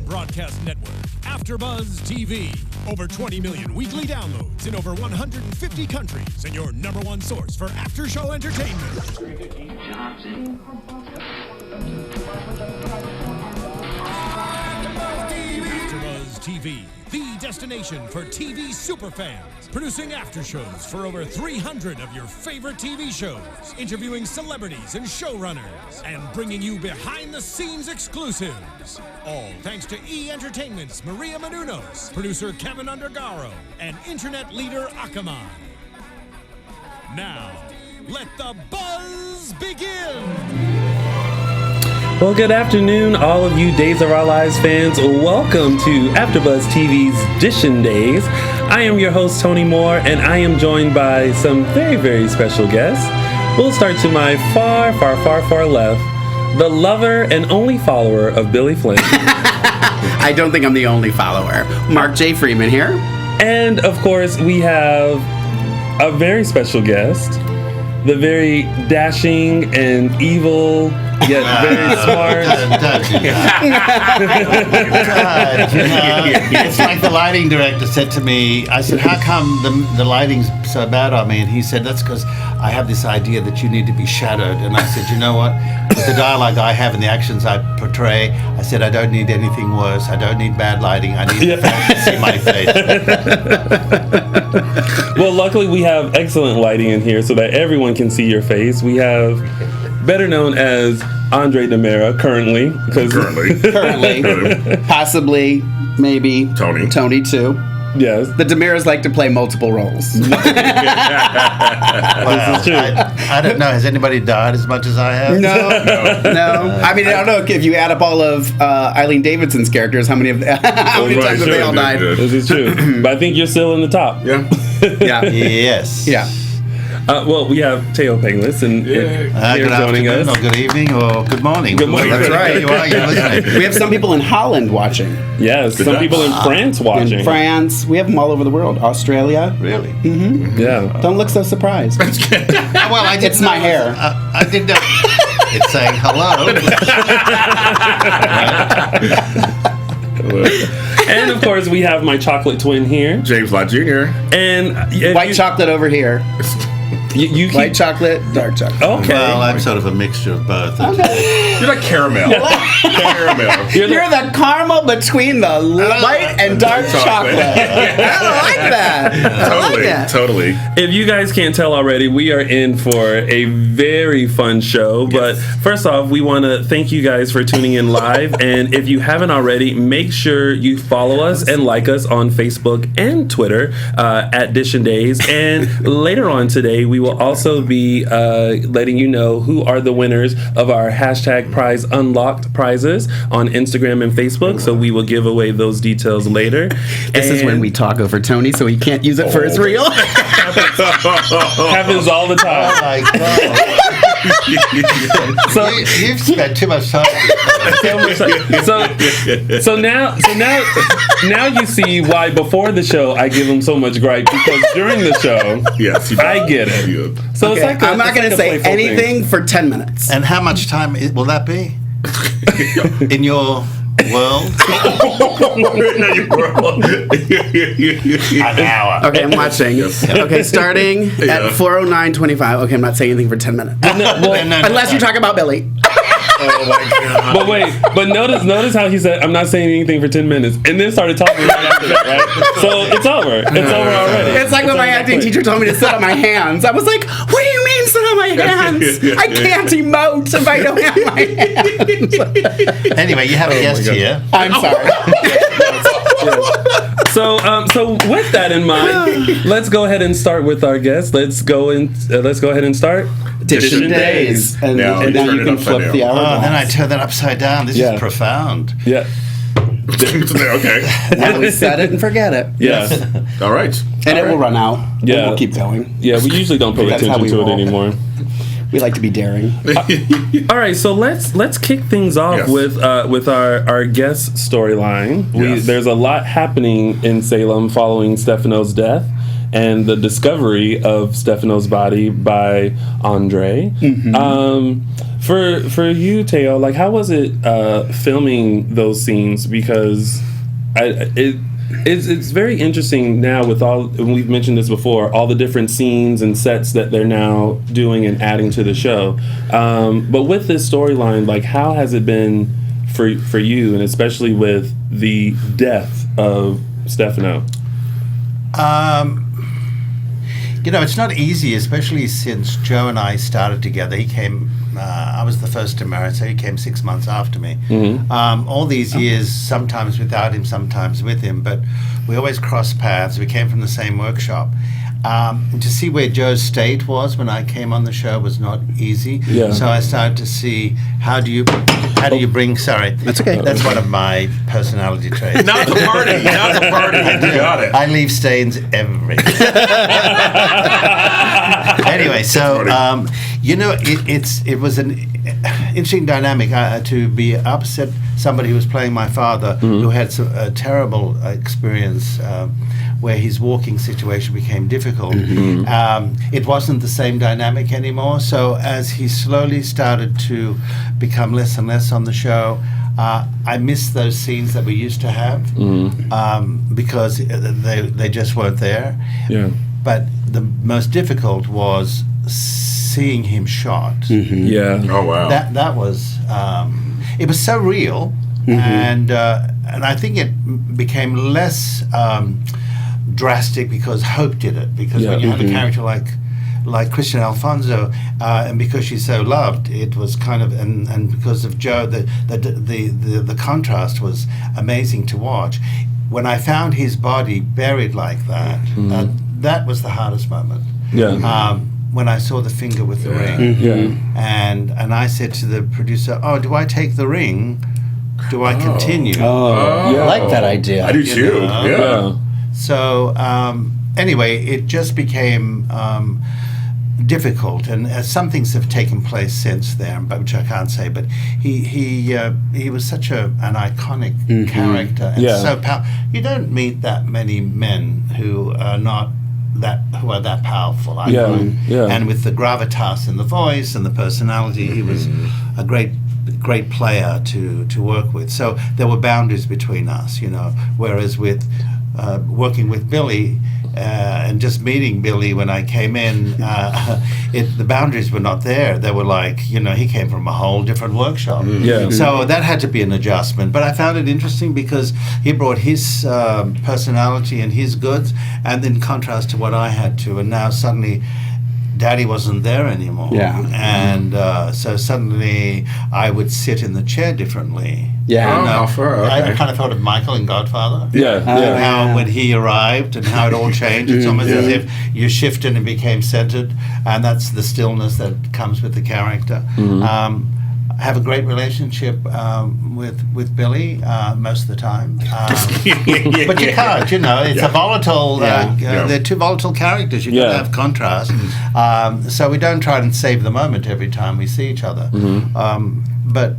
broadcast network, AFTERBUZZ TV. Over 20 million weekly downloads in over 150 countries, and your #1 source for after-show entertainment. AFTERBUZZ TV, the destination for TV superfans. Producing after-shows for over 300 of your favorite TV shows. Interviewing celebrities and showrunners. And bringing you behind-the-scenes exclusives. All thanks to E! Entertainment's Maria Menounos, producer Kevin Undergaro, and internet leader Akamai. Now, let the buzz begin! Well, good afternoon, all of you Days of Our Lives fans. Welcome to AFTERBUZZ TV's Dishin' Days. I am your host, Tony Moore, and I am joined by some very, very special guests. We'll start to my far, far, far, far left, the lover and only follower of Billy Flynn. I don't think I'm the only follower. Mark J Freeman here. And, of course, we have a very special guest, the very dashing and evil, yet very smart. It's like the lighting director said to me, I said, how come the lighting's so bad on me? And he said, that's because I have this idea that you need to be shadowed. And I said, you know what? With the dialogue I have and the actions I portray, I said, I don't need anything worse. I don't need bad lighting. I need the fans to see my face. Well, luckily we have excellent lighting in here so that everyone can see your face. We have, better known as Andre DeMera, currently, possibly, maybe Tony too. Yes, the DeMeras like to play multiple roles. Wow. This is true. I don't know. Has anybody died as much as I have? No. I mean, I don't know if you add up all of Eileen Davidson's characters, how many times have they all died? This is true. But I think you're still in the top. Yeah. Yes. Yeah. Well, we have Thaao Penghlis and here joining us. Or good evening or good morning. Good morning. That's right. You are, you're listening. We have some people in Holland watching. Yes, some people in France watching. In France. We have them all over the world. Australia. Really? Mm-hmm. Yeah. Don't look so surprised. Well, it's my hair. I didn't know. It's saying hello. And of course, we have my chocolate twin here, Lott Jr. And white chocolate over here. You white chocolate, dark chocolate. Okay. Well, I'm sort of a mixture of both. You're like caramel. You're the caramel between the light and dark chocolate. I like that. Totally. If you guys can't tell already, we are in for a very fun show. But first off, we want to thank you guys for tuning in live. And if you haven't already, make sure you follow us and like us on Facebook and Twitter at Dishin' Days. And later on today, we will also be letting you know who are the winners of our hashtag Prize Unlocked prizes on Instagram and Facebook. So we will give away those details later. This is when we talk over Tony, so he can't use it for his reel. Happens all the time. Oh my God. So you've spent too much time. So now you see why before the show I give him so much gripe, because during the show, I get it. So okay, it's like I'm not going to say anything for 10 minutes. And how much time will that be? In your world? An hour. Okay, I'm watching. Okay, starting at 4:09:25. Okay, I'm not saying anything for 10 minutes. Unless you talk about Billy. Oh my God. But notice how he said, I'm not saying anything for 10 minutes, and then started talking right after that, right? So it's over. It's over already. It's like when my acting teacher told me to sit on my hands. I was like, what do you mean sit on my hands? I can't emote if I don't have my hands. Anyway, you have a guest here. I'm sorry. So with that in mind, let's go ahead and start with our guest. Let's go ahead and start Dishin' Days. And now you can flip the hour. Then I turn that upside down. This is profound. Yeah. Okay. Now we set it and forget it. Yeah. All right. And it will run out. Yeah. And we'll keep going. Yeah, we usually don't pay attention to it anymore. We like to be daring. All right, so let's kick things off with our guest storyline. There's a lot happening in Salem following Stefano's death, and the discovery of Stefano's body by Andre. For you, Thaao, like, how was it filming those scenes? Because it's very interesting now with all, and we've mentioned this before, all the different scenes and sets that they're now doing and adding to the show. But with this storyline, like, how has it been for you, and especially with the death of Stefano? It's not easy, especially since Joe and I started together. He came, I was the first to marry, so he came 6 months after me. All these years, sometimes without him, sometimes with him, but we always crossed paths. We came from the same workshop. To see where Joe's state was when I came on the show was not easy. Yeah. So I started to see how do you bring. Sorry, That's okay. That's one of my personality traits. Not the party. Not the party. You got it. I leave stains everywhere. Anyway, so it was an interesting dynamic to be opposite somebody who was playing my father, who had a terrible experience where his walking situation became difficult. It wasn't the same dynamic anymore. So as he slowly started to become less and less on the show, I missed those scenes that we used to have because they just weren't there. Yeah. But the most difficult was seeing him shot. Yeah. Oh wow. That was it was so real, and I think it became less drastic because Hope did it. Because when you have a character like Christian Alfonso, and because she's so loved, it was kind of and because of Joe, the contrast was amazing to watch. When I found his body buried like that, that was the hardest moment. Yeah. When I saw the finger with the ring, and I said to the producer, "Oh, do I take the ring? Do I continue?" I like that idea. I do too. Yeah. So anyway, it just became difficult, and some things have taken place since then, but which I can't say. But he was such an iconic character, and so you don't meet that many men who are that powerful. I find. And with the gravitas in the voice and the personality, he was a great player to work with. So there were boundaries between us, whereas with working with Billy and just meeting Billy when I came in, the boundaries were not there. They were like, he came from a whole different workshop. So that had to be an adjustment. But I found it interesting because he brought his personality and his goods, and in contrast to what I had to. And now suddenly Daddy wasn't there anymore. And so suddenly I would sit in the chair differently. I kind of thought of Michael in Godfather. And how when he arrived and how it all changed. It's almost as if you shifted and became centered, and that's the stillness that comes with the character. I have a great relationship with Billy most of the time. But you can't, it's a volatile, they're two volatile characters. You can't have contrast. So we don't try and save the moment every time we see each other. But,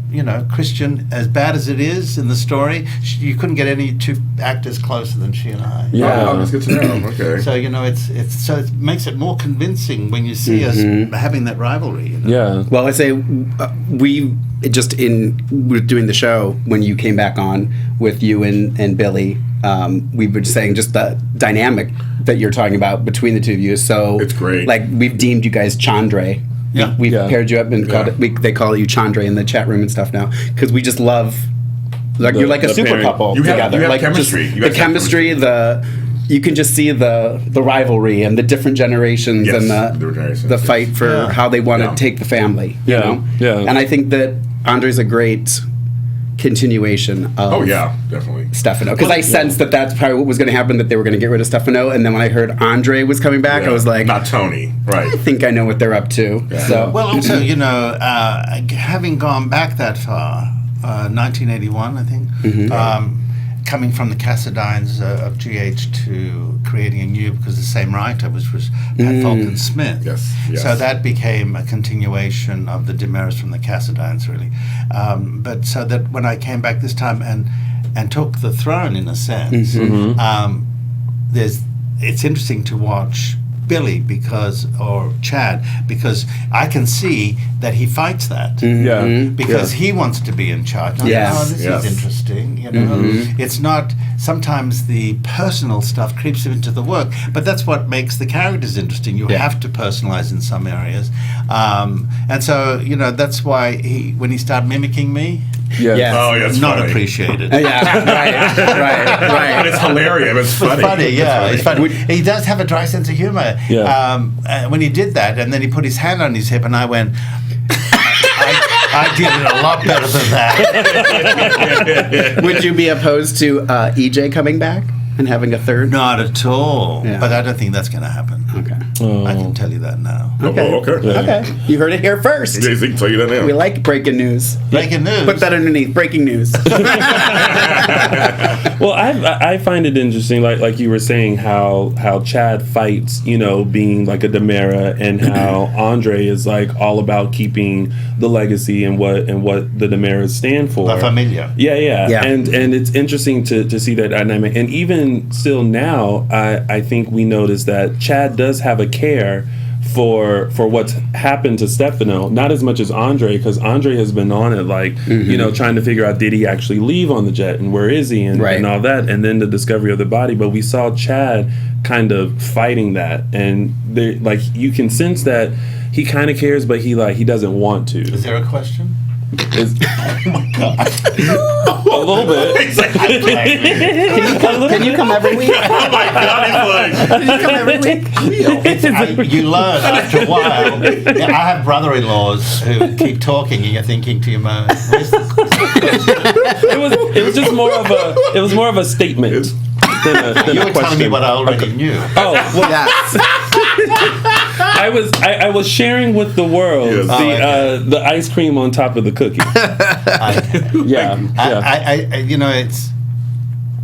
Christian, as bad as it is in the story, you couldn't get any two actors closer than she and I. That's good to know. Okay. So, it makes it more convincing when you see us having that rivalry. Well, I say we're doing the show when you came back on with you and Billy. We were saying just the dynamic that you're talking about between the two of you. So it's great. Like, we've deemed you guys Chandre. We've paired you up and called it. They call you Chandre in the chat room and stuff now because we just love. You're like a super couple together. You have like chemistry. The chemistry. You can just see the rivalry and the different generations and the fight for how they want to take the family. You know? And I think that Andre's a great continuation of definitely Stefano, because I sensed that that's probably what was going to happen, that they were going to get rid of Stefano, and then when I heard Andre was coming back, I was like, not Tony, right? I think I know what they're up to. So well, also having gone back that far, 1981 I think, coming from the Cassadines of GH to creating a new, because the same writer was Pat Falcon Smith. Yes. So that became a continuation of the Demerits from the Cassadines, really. But so that when I came back this time and took the throne, in a sense, there's it's interesting to watch Billy or Chad, because I can see that he fights that. Because he wants to be in charge. This is interesting. You know, it's not. Sometimes the personal stuff creeps into the work, but that's what makes the characters interesting. You have to personalize in some areas, and so that's why when he started mimicking me. Yes. Oh, yeah, it's not funny. appreciated. Right. But it's hilarious. It's funny. It's funny. He does have a dry sense of humor. When he did that, and then he put his hand on his hip, and I went, I did it a lot better than that. Would you be opposed to EJ coming back and having a third? Not at all. Yeah. But I don't think that's going to happen. Okay. I can tell you that now. Okay. Okay. You heard it here first. Yeah, he can tell you that now. We like breaking news. Breaking news. Put that underneath. Breaking news. Well, I find it interesting, like you were saying, how Chad fights, being like a Demera, and how Andre is like all about keeping the legacy and what the Demeras stand for. La Familia. Yeah. And it's interesting to see that dynamic. And even still now, I think we notice that Chad does have a care for what's happened to Stefano, not as much as Andre, because Andre has been on it, like trying to figure out, did he actually leave on the jet, and where is he, and all that, and then the discovery of the body. But we saw Chad kind of fighting that, and like you can sense that he kind of cares, but he doesn't want to. Is there a question? Oh my God. A little bit. Can you come every week? Oh my God, Can you come every week? You learn after a while. I have brother-in-laws who keep talking, and you're thinking to your mind, it was just more of a statement than a you were question. telling me what I already knew. Oh, well, I was sharing with the world the ice cream on top of the cookie.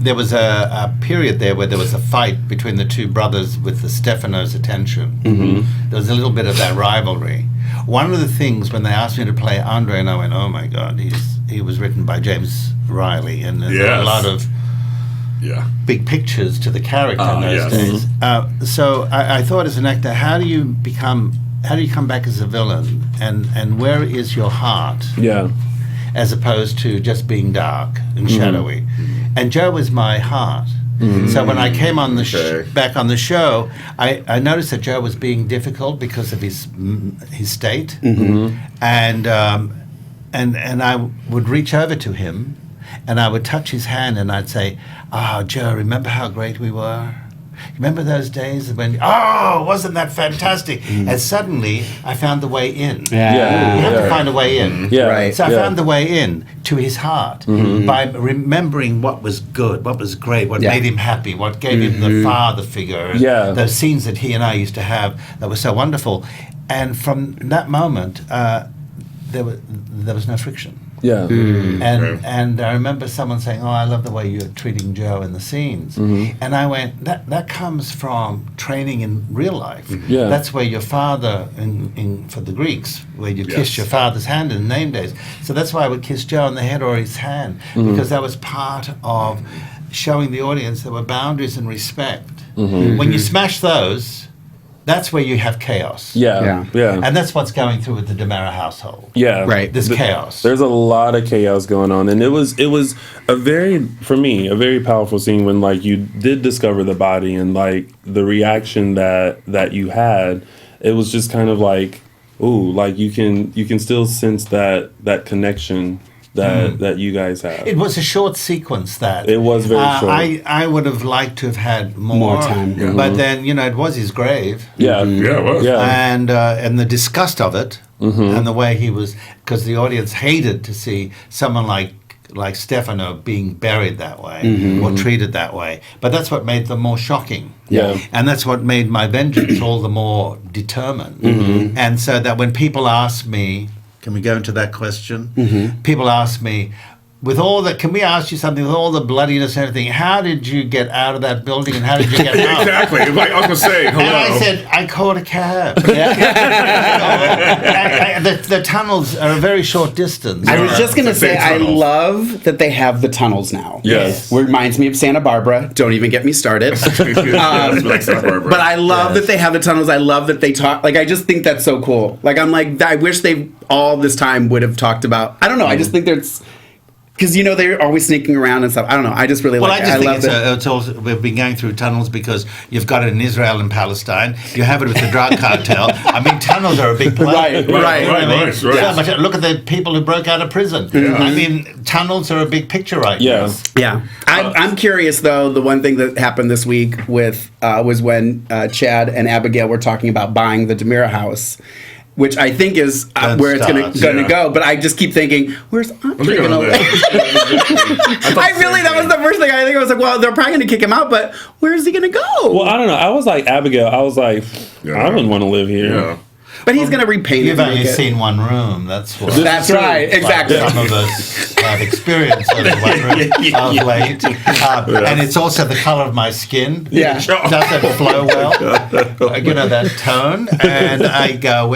There was a period there where there was a fight between the two brothers with the Stefano's attention. There was a little bit of that rivalry. One of the things when they asked me to play Andre, and I went, oh my God, he was written by James Riley, and there were a lot of big pictures to the character in those days. So I thought, as an actor, how do you come back as a villain, and where is your heart? As opposed to just being dark and shadowy. And Joe was my heart. So when I came on back on the show, I noticed that Joe was being difficult because of his state, and I would reach over to him, and I would touch his hand, and I'd say, "Oh, Joe, remember how great we were? Remember those days when? Oh, wasn't that fantastic?" And suddenly, I found the way in. You have to find a way in. So I found the way in to his heart by remembering what was good, what was great, what made him happy, what gave him the father figure. Those scenes that he and I used to have that were so wonderful. And from that moment, there was no friction. And I remember someone saying, "Oh, I love the way you're treating Joe in the scenes." And I went, that comes from training in real life. That's where your father, for the Greeks, where you kiss your father's hand in name days. So that's why I would kiss Joe on the head or his hand, because that was part of showing the audience there were boundaries and respect. When you smash those, that's where you have chaos. And that's what's going through with the Demera household. This chaos. There's a lot of chaos going on, and it was a very powerful scene when like you did discover the body, and like the reaction that you had. It was just kind of like, ooh, like you can still sense that connection that you guys have. It was a short sequence. It was very short. I would have liked to have had more time, but then it was his grave. It was. And the disgust of it, and the way he was, because the audience hated to see someone like Stefano being buried that way or treated that way. But that's what made them more shocking. And that's what made my vengeance all the more determined. And so that when people ask me, can we go into that question? People ask me, with all the, can we ask you something, with all the bloodiness and everything, how did you get out of that building and how did you get out? Exactly. Like I was going to say, hello. And I said, I called a cab. The tunnels are a very short distance. I was just going to It's the say, same I tunnels. love that they have the tunnels now. Yes. Reminds me of Santa Barbara. Don't even get me started. But I love that they have the tunnels. I love that they talk. Like, I just think that's so cool. Like, I'm like, I wish they all this time would have talked about. I don't know. I just think there's. Because, you know, they're always sneaking around and stuff. I don't know. I just really like it. I love think it's also, we've been going through tunnels because you've got it in Israel and Palestine. You have it with the drug cartel. I mean, tunnels are a big play. Right. So much, look at the people who broke out of prison. Yeah. I mean, tunnels are a big picture right now. Yeah. I'm curious, though. The one thing that happened this week with was when Chad and Abigail were talking about buying the Demira house, which I think is where it's going to go. But I just keep thinking, where's Andre going to live? That was the first thing I think. I was like, well, they're probably going to kick him out, but where's he going to go? Well, I don't know. I was like Abigail. I was like, I wouldn't want to live here. Yeah. But he's going to repaint it. You've only seen one room. That's what. That's right. Exactly. Some of us have experience of one room of late. And it's also the color of my skin. Yeah. It doesn't flow well. You know, that tone. And I go,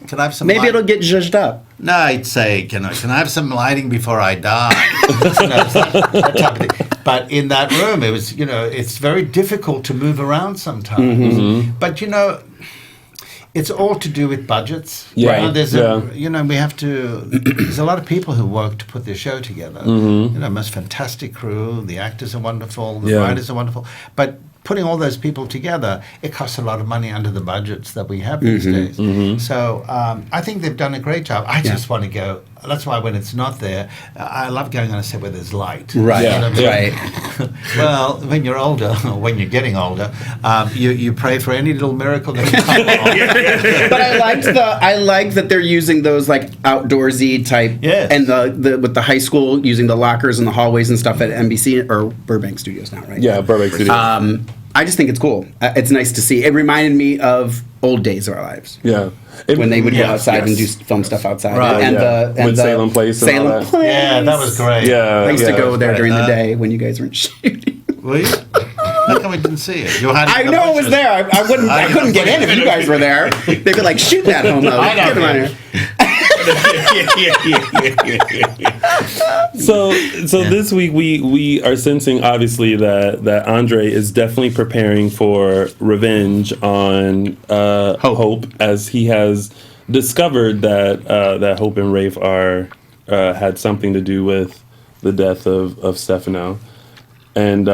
can I have some Maybe light? it'll get zhuzhed up. No, I'd say, can I have some lighting before I die? It's that type of thing. But in that room, it was, it's very difficult to move around sometimes. Mm-hmm. But, it's all to do with budgets. Yeah. There's we have to. There's a lot of people who work to put this show together. Most fantastic crew. The actors are wonderful. The writers are wonderful. But putting all those people together, it costs a lot of money under the budgets that we have these days. So I think they've done a great job. I just want to go. That's why when it's not there, I love going on a set where there's light. Right. You know what I mean? Right. Well, when you're older, or when you're getting older, you pray for any little miracle that can come along. But I liked that they're using those like outdoorsy type, and the with the high school using the lockers and the hallways and stuff at NBC or Burbank Studios now, right? Yeah, Burbank Studios. I just think it's cool. It's nice to see. It reminded me of old days of our lives. Yeah. When they would go outside and do film stuff outside. Right. And With the Salem Place and all Salem that. Place. Yeah, that was great. Yeah. I used to go there great. during the day when you guys weren't shooting. Were you? How come we didn't see it? You were hiding I in the know it was bushes. there. I couldn't get in if you guys were there. They'd be like, shoot that homo. I know, Get him out man. here. So this week we are sensing obviously that Andre is definitely preparing for revenge on Hope, as he has discovered that Hope and Rafe had something to do with the death of Stefano. And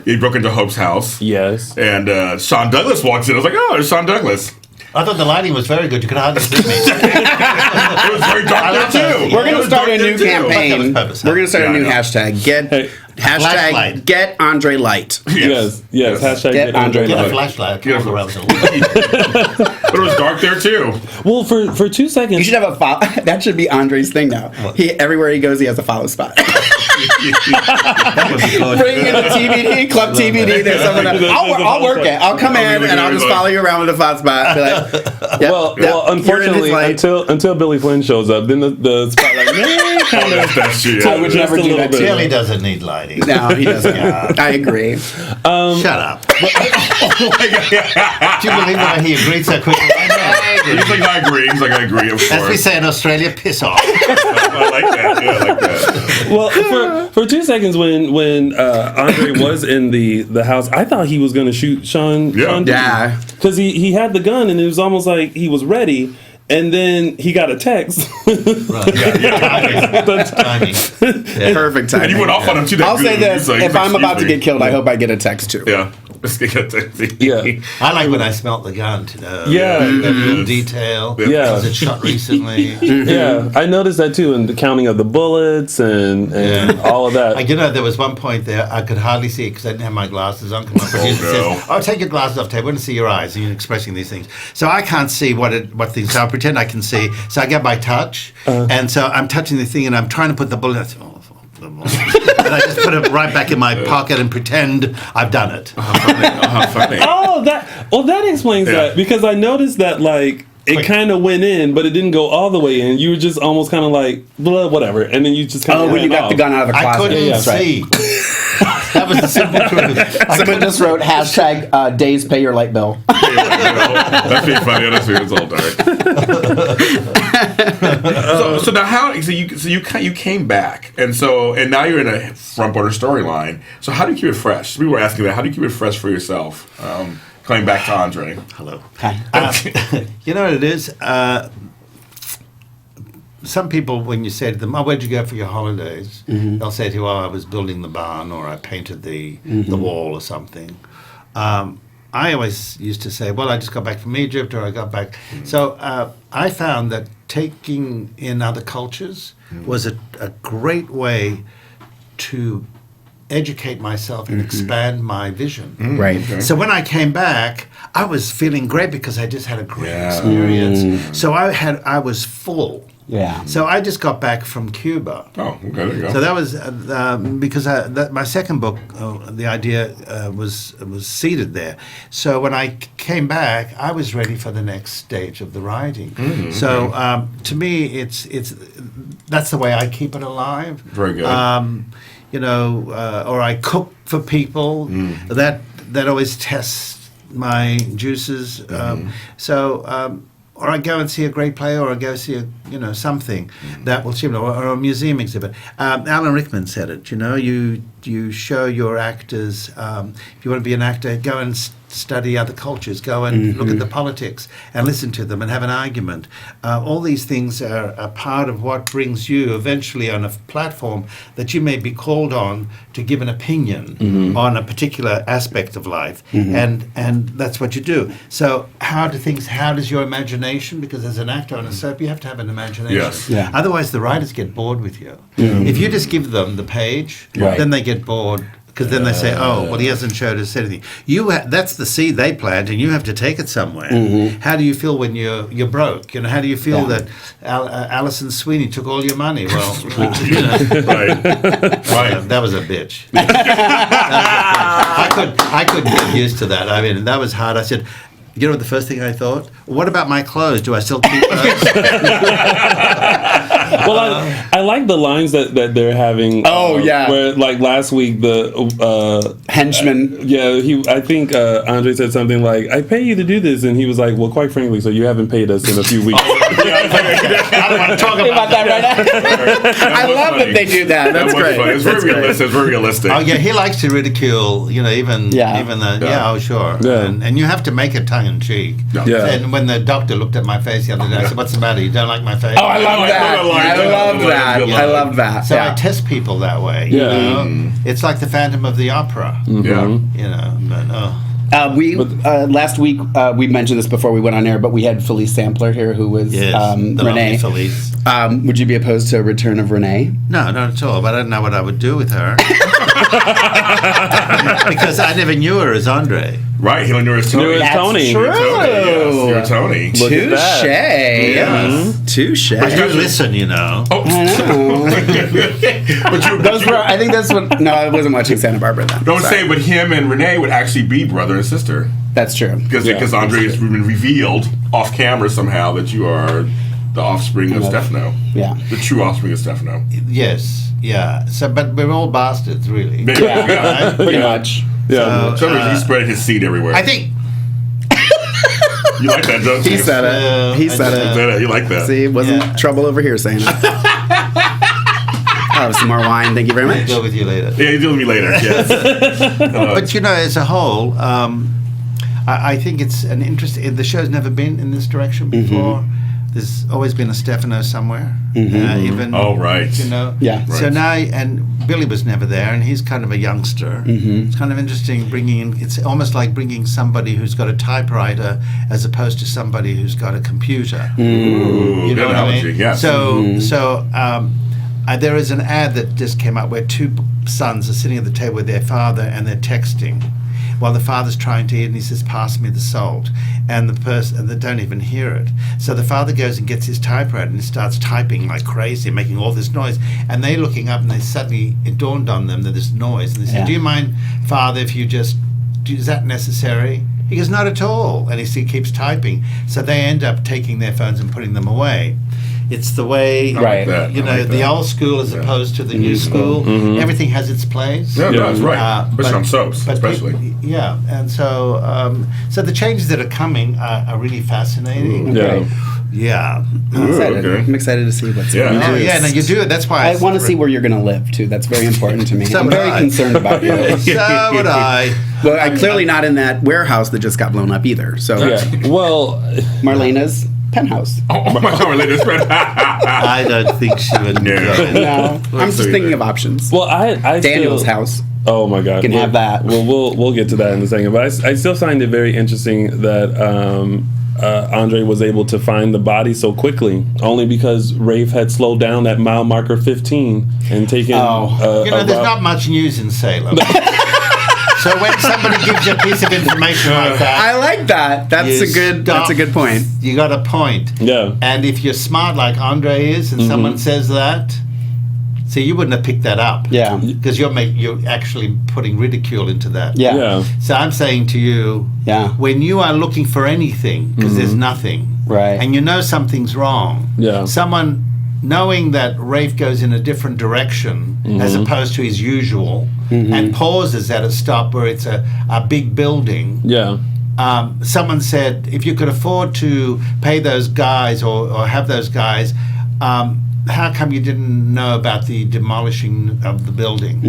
he broke into Hope's house. Yes. And Sean Douglas walks in. I was like, oh, there's Sean Douglas. I thought the lighting was very good. You could hardly see me. It was very dark there, too. We're going to start a new campaign. That was We're going to start a new hashtag. Flashlight. Get Andre Light. Yes. Hashtag Get Andre Get a Light. flashlight. Get a But it was dark there, too. Well, for 2 seconds. You should have a follow. That should be Andre's thing now. Everywhere he goes, he has a follow spot. That would be good. Bring in a TBD, Club TBD. There's something. I'll work it. I'll come in and I'll just follow you around with a follow spot. Be like, yep, Well, you're in his unfortunately, light. until Billy Flynn shows up, then the spotlight kind of. That's true. I would never do that to Billy you. doesn't need lighting. No, he doesn't. I agree. Shut up. Do you believe that he agreed so quickly? He's like, I agree. He's like, I agree, of course. As we say in Australia, piss off. I like that. Yeah, I like that. Well, for 2 seconds when Andre was in the house, I thought he was going to shoot Sean. Yeah. Because he had the gun and it was almost like he was ready. And then he got a text. Right. Yeah. Timing. Yeah. Perfect time. And you went off on him, too. that I'll say goon. this: He's like, if I'm about to excuse me. get killed, I hope I get a text too. Yeah. Let's get that. Yeah. I like when I smelt the gun, to know. Yeah. That little detail. Yeah. Was it shot recently? Yeah, I noticed that too, in the counting of the bullets and all of that. There was one point there I could hardly see it because I didn't have my glasses on. 'Cause my producer says, "Oh, take your glasses off, Ted. I want to see your eyes." And you're expressing these things, so I can't see what things. So I pretend I can see. So I get my touch, and so I'm touching the thing, and I'm trying to put the bullet. And I just put it right back in my pocket and pretend I've done it. Funny. that explains that, because I noticed that like it kind of went in, but it didn't go all the way in. You were just almost kind of like, blah, whatever. And then you just kind of when you got the gun out of the closet. I couldn't see. That was the simple truth. Someone just wrote hashtag days pay your light bill. That'd be funny. Honestly, it's all dark. So now so you came back, and now you're in a front burner storyline. So how do you keep it fresh? We were asking that. How do you keep it fresh for yourself? Coming back to Andre. Hello. Hi. You know what it is? Some people, when you say to them, "Oh, where'd you go for your holidays?" They'll say to you, "Oh, I was building the barn, or I painted the wall, or something." I always used to say, "Well, I just got back from Egypt, or I got back." So I found that taking in other cultures was a great way to educate myself and expand my vision. Right. Okay. So when I came back, I was feeling great because I just had a great experience. So I was full. Yeah. So I just got back from Cuba. Oh, okay, there you go. So that was because my second book, the idea was seeded there. So when I came back, I was ready for the next stage of the writing. So to me, it's that's the way I keep it alive. Very good. Or I cook for people. That always tests my juices. Or I go and see a great play, or I go see something that will stimulate, or a museum exhibit. Alan Rickman said it. You show your actors. If you want to be an actor, go and study other cultures. Go and look at the politics and listen to them and have an argument. All these things are a part of what brings you eventually on a platform that you may be called on to give an opinion on a particular aspect of life, and that's what you do. So how does your imagination? Because as an actor on a soap, you have to have an imagination. Yes. Yeah. Otherwise, the writers get bored with you. If you just give them the page, then they get bored. Because then they say, "Oh, well, he hasn't showed us anything." That's the seed they plant, and you have to take it somewhere. How do you feel when you're broke? How do you feel that Alison Sweeney took all your money? Well, Right. that was a bitch. I couldn't get used to that. I mean, that was hard. I said, you know what the first thing I thought? What about my clothes? Do I still keep those? Well, I like the lines that they're having. Where like last week the henchman. I think Andre said something like, "I pay you to do this," and he was like, "Well, quite frankly, so you haven't paid us in a few weeks." I don't want to talk about that right now. I love that they do that. That's great. Funny. It's very realistic. It's very realistic. Oh yeah, he likes to ridicule. Even the sure. Yeah. And you have to make it tongue in cheek. Yeah. And when the doctor looked at my face the other day, I said, "What's the matter? You don't like my face?" Oh, I love that. I love that. So I test people that way. You know? It's like the Phantom of the Opera. Last week we mentioned this before we went on air, but we had Felice Sampler here, who was Renee. Felice. Would you be opposed to a return of Renee? No, not at all. But I don't know what I would do with her because I never knew her as Andre. Right, he only knew her as Tony. That's Tony. true. You're Tony. Touche. Yes. Touche. But you listen, you know. Oh. I think that's what. No, I wasn't watching Santa Barbara then. Don't say, but him and Renee would actually be brother and sister. That's true. Because Andre has been revealed off camera somehow that you are the offspring of Stefano. Yeah. The true offspring of Stefano. Yes. Yeah. So, but we're all bastards, really. Yeah. Pretty much. Yeah. So he spread his seed everywhere. I think. You like that, don't you? He said it. He said it. You like that. See, it wasn't trouble over here saying it. I'll have some more wine. Thank you very much. I'll deal with you later. Yeah, you deal with me later. Yes. But as a whole, I think it's an interesting. The show's never been in this direction before. There's always been a Stefano somewhere, even. Oh, right. Yeah. So Right. now, and Billy was never there, and he's kind of a youngster. It's kind of interesting bringing in. It's almost like bringing somebody who's got a typewriter as opposed to somebody who's got a computer. You know what I mean? Yes. So there is an ad that just came up where two sons are sitting at the table with their father and they're texting. While the father's trying to eat, and he says, "Pass me the salt," and they don't even hear it. So the father goes and gets his typewriter and he starts typing like crazy, making all this noise. And they're looking up, and it dawned on them that there's noise. And they said, "Do you mind, Father, if you is that necessary?" He goes, not at all. And he keeps typing. So they end up taking their phones and putting them away. It's the way, the old school as opposed to the new school. Everything has its place. Yeah, that's right. Especially on soaps, especially. And so so the changes that are coming are really fascinating. Yeah. I'm excited to see what's going on. No, you do it. That's why I want to see where you're going to live, too. That's very important to me. I'm very concerned about you. So would I. Well, I'm clearly not in that warehouse that just got blown up either. So, well, Marlena's penthouse. Oh my God, Marlena's penthouse. I don't think she would. No. I'm just thinking of options. Well, I Daniel's house. Oh my God, can have that. Well, we'll get to that in a second. But I still find it very interesting that Andre was able to find the body so quickly, only because Rafe had slowed down at mile marker 15 and taken. There's not much news in Salem. So when somebody gives you a piece of information like that, I like that. That's a good point. You got a point. Yeah. And if you're smart like Andre is, and someone says that, see, you wouldn't have picked that up. Yeah. Because you're actually putting ridicule into that. Yeah. So I'm saying to you, when you are looking for anything, because there's nothing, right, and you know something's wrong, someone knowing that Rafe goes in a different direction as opposed to his usual, and pauses at a stop where it's a big building. Someone said, if you could afford to pay those guys or have those guys, how come you didn't know about the demolishing of the building?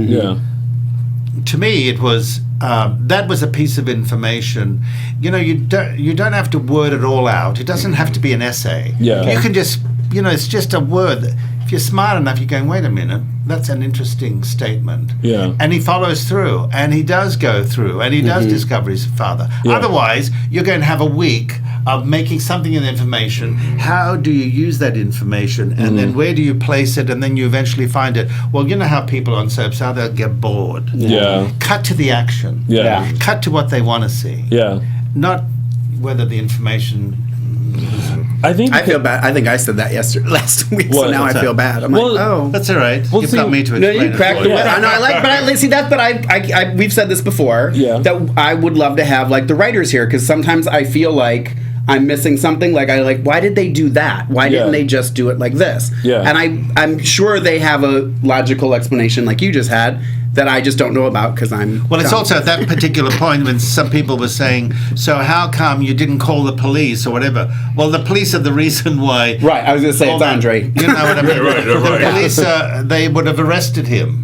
To me, it was that was a piece of information. You don't have to word it all out. It doesn't have to be an essay. You can just, it's just a word. If you're smart enough, you're going, wait a minute, that's an interesting statement. And he follows through, and he does go through, and he does discover his father. Otherwise, you're going to have a week of making something in information. How do you use that information, and then where do you place it, and then you eventually find it? Well, you know how people on soaps are, they'll get bored. Cut to the action. Cut to what they want to see. Not whether the information... I feel bad. I think I said that last week, so now I feel bad. I'm like, that's all right. You've got me to explain. No, you cracked the whip. I know. I we've said this before. That I would love to have like the writers here, because sometimes I feel like I'm missing something. Why did they do that? Why didn't they just do it like this? And I'm sure they have a logical explanation, like you just had, that I just don't know about because I'm... Well, it's also at that particular point when some people were saying, so how come you didn't call the police or whatever? Well, the police are the reason why... Right, I was going to say it's Andre. You know what I mean? The police, they would have arrested him.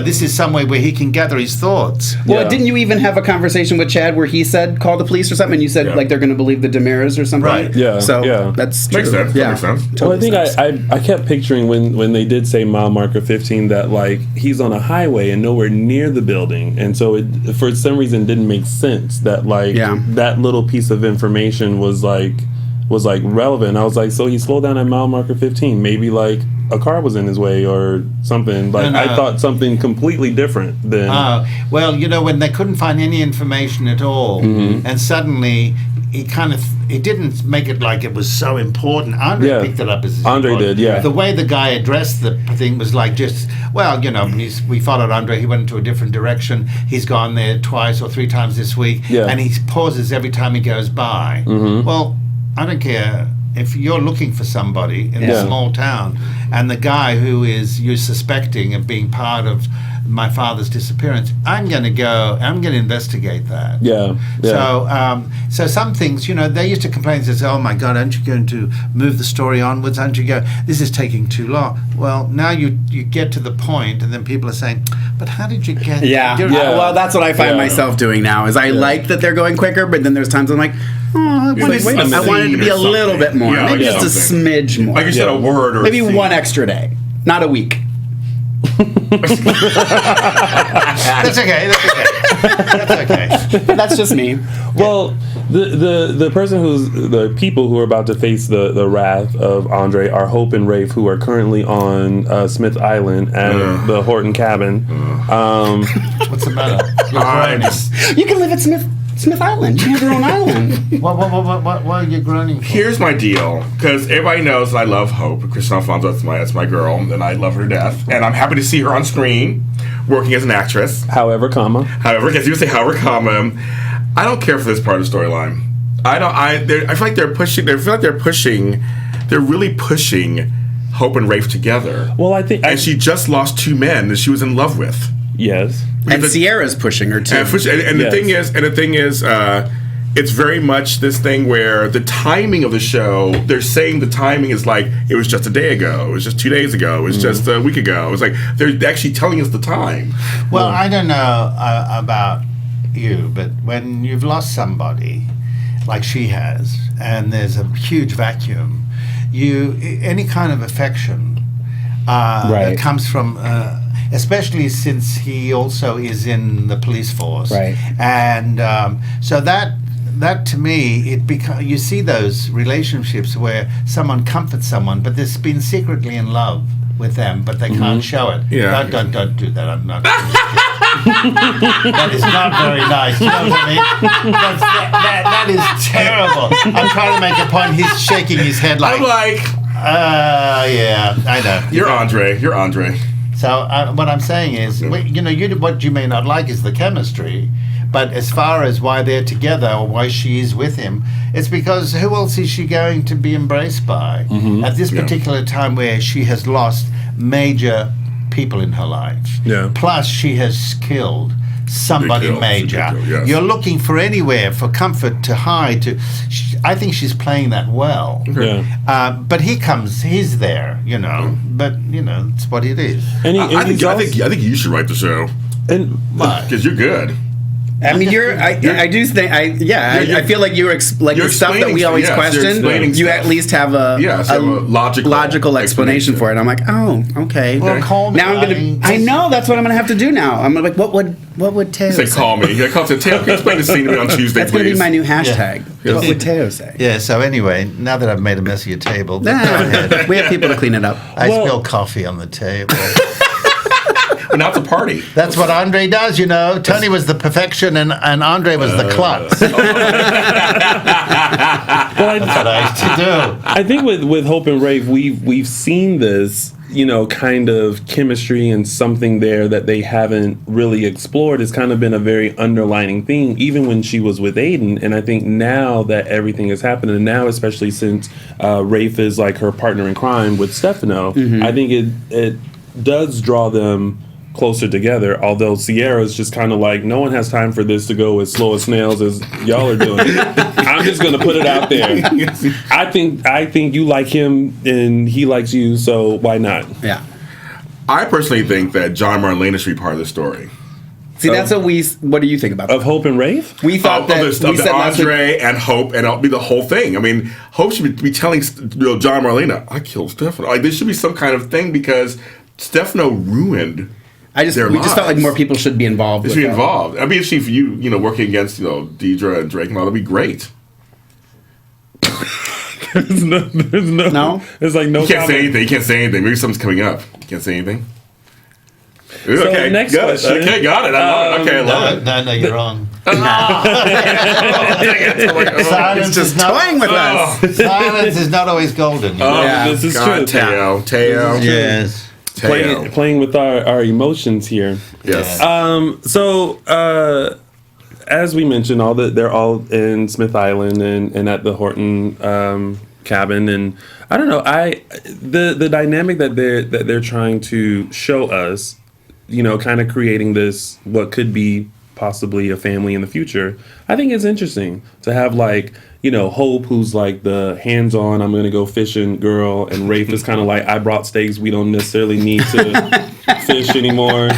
This is some way where he can gather his thoughts. Well, didn't you even have a conversation with Chad where he said, call the police or something, and you said, they're going to believe the Demiras or something? Right. So, that's true. Makes sense. Makes sense. Totally I think I kept picturing when they did say mile marker 15 that, he's on a highway and nowhere near the building, and so it for some reason didn't make sense that that little piece of information was relevant. I was like, so he slowed down at mile marker 15, maybe a car was in his way or something. I thought something completely different than well, when they couldn't find any information at all, and suddenly he didn't make it like it was so important. Andre picked it up as Andre important. did. The way the guy addressed the thing was we followed Andre. He went into a different direction. He's gone there twice or three times this week, and he pauses every time he goes by. Well, I don't care if you're looking for somebody in a small town, and the guy who you're suspecting of being part of my father's disappearance, I'm going to investigate that. So some things, they used to complain and say, oh my God, aren't you going to move the story onwards? Aren't you this is taking too long? Well, now you get to the point, and then people are saying, but how did you get Well, that's what I find myself doing now, is I like that they're going quicker, but then there's times I'm like, I wanted it to be a little bit more. Maybe just a smidge more. Like you said, a word or maybe one extra day, not a week. That's okay. That's just me. Well, the people who are about to face the wrath of Andre are Hope and Rafe, who are currently on Smith Island at the Horton cabin. What's the matter? You can live at Smith Island. You have your own island. What are you groaning for? Here's my deal, because everybody knows that I love Hope. Kristen Alfonso, that's my girl, and I love her to death. And I'm happy to see her on screen, working as an actress. However, because you say however, I don't care for this part of the storyline. I feel like they're pushing. They're really pushing Hope and Rafe together. Well, I think, and she just lost 2 men that she was in love with. Yes, and Sierra's pushing her too. And the thing is, it's very much this thing where the timing of the show. They're saying the timing is like it was just a day ago. It was just 2 days ago. It was just a week ago. It was like they're actually telling us the time. Well, I don't know about you, but when you've lost somebody like she has, and there's a huge vacuum, any kind of affection that comes from, especially since he also is in the police force, right? And so that to me, you see those relationships where someone comforts someone, but they've been secretly in love with them, but they can't show it. Yeah. Don't do that. I'm not. That is not very nice. You know what I mean? That is terrible. I'm trying to make a point. He's shaking his head like. I'm like, yeah, I know. You're Andre. So what I'm saying is, what you may not like is the chemistry, but as far as why they're together or why she is with him, it's because who else is she going to be embraced by at this particular time where she has lost major people in her life? Yeah. Plus, she has killed somebody major. Yes. You're looking for anywhere for comfort to hide. I think she's playing that well. Yeah. But he's there, But it's what it is. And I think you should write the show. And because you're good. I mean, I do think, I feel like you're the stuff that we always question. You at least have a logical explanation for it. I'm like, oh, okay. Well, call me. Now I know that's what I'm gonna have to do now. I'm like, what would Thaao say? Call me. Yeah, call Thaao. Explain the scene to me on Tuesday, That's please. gonna be my new hashtag. Yeah. What would Thaao say? Yeah. So anyway, now that I've made a mess of your table, go ahead. We have people to clean it up. I spilled coffee on the table. But now it's a party. That's what Andre does, Tony was the perfection and Andre was the klutz. That's what I used to do. I think with Hope and Rafe, we've seen this, kind of chemistry and something there that they haven't really explored. It's kind of been a very underlining thing, even when she was with Aiden. And I think now that everything is happening, and now especially since Rafe is like her partner in crime with Stefano, I think it does draw them closer together, although Sierra's just kind of like, no one has time for this to go as slow as snails as y'all are doing. I'm just gonna put it out there. I think you like him and he likes you, so why not? Yeah. I personally think that John Marlena should be part of the story. See, that's what do you think about that? Of Hope and Rafe? We thought that we said Andre and Hope, and it'll be the whole thing. I mean, Hope should be telling John Marlena, I killed Stefano. Like, there should be some kind of thing because Stefano ruined. We just felt like more people should be involved. I mean, if you, working against, Deidre and Drake and all, that'd be great. There's no. It's like no. You can't say anything. You can't say anything. Maybe something's coming up. You can't say anything. So okay, next question. Okay, got it. I love it. No, you're wrong. It's just toying with us. Silence is not always golden. This is true. Thaao. Yes. Playing with our emotions here. Yes. So as we mentioned, they're all in Smith Island and at the Horton cabin, and I don't know. The dynamic that they're trying to show us, kind of creating this what could be possibly a family in the future. I think it's interesting to have Hope, who's like the hands-on, I'm going to go fishing girl, and Rafe is kind of like, I brought steaks, we don't necessarily need to fish anymore.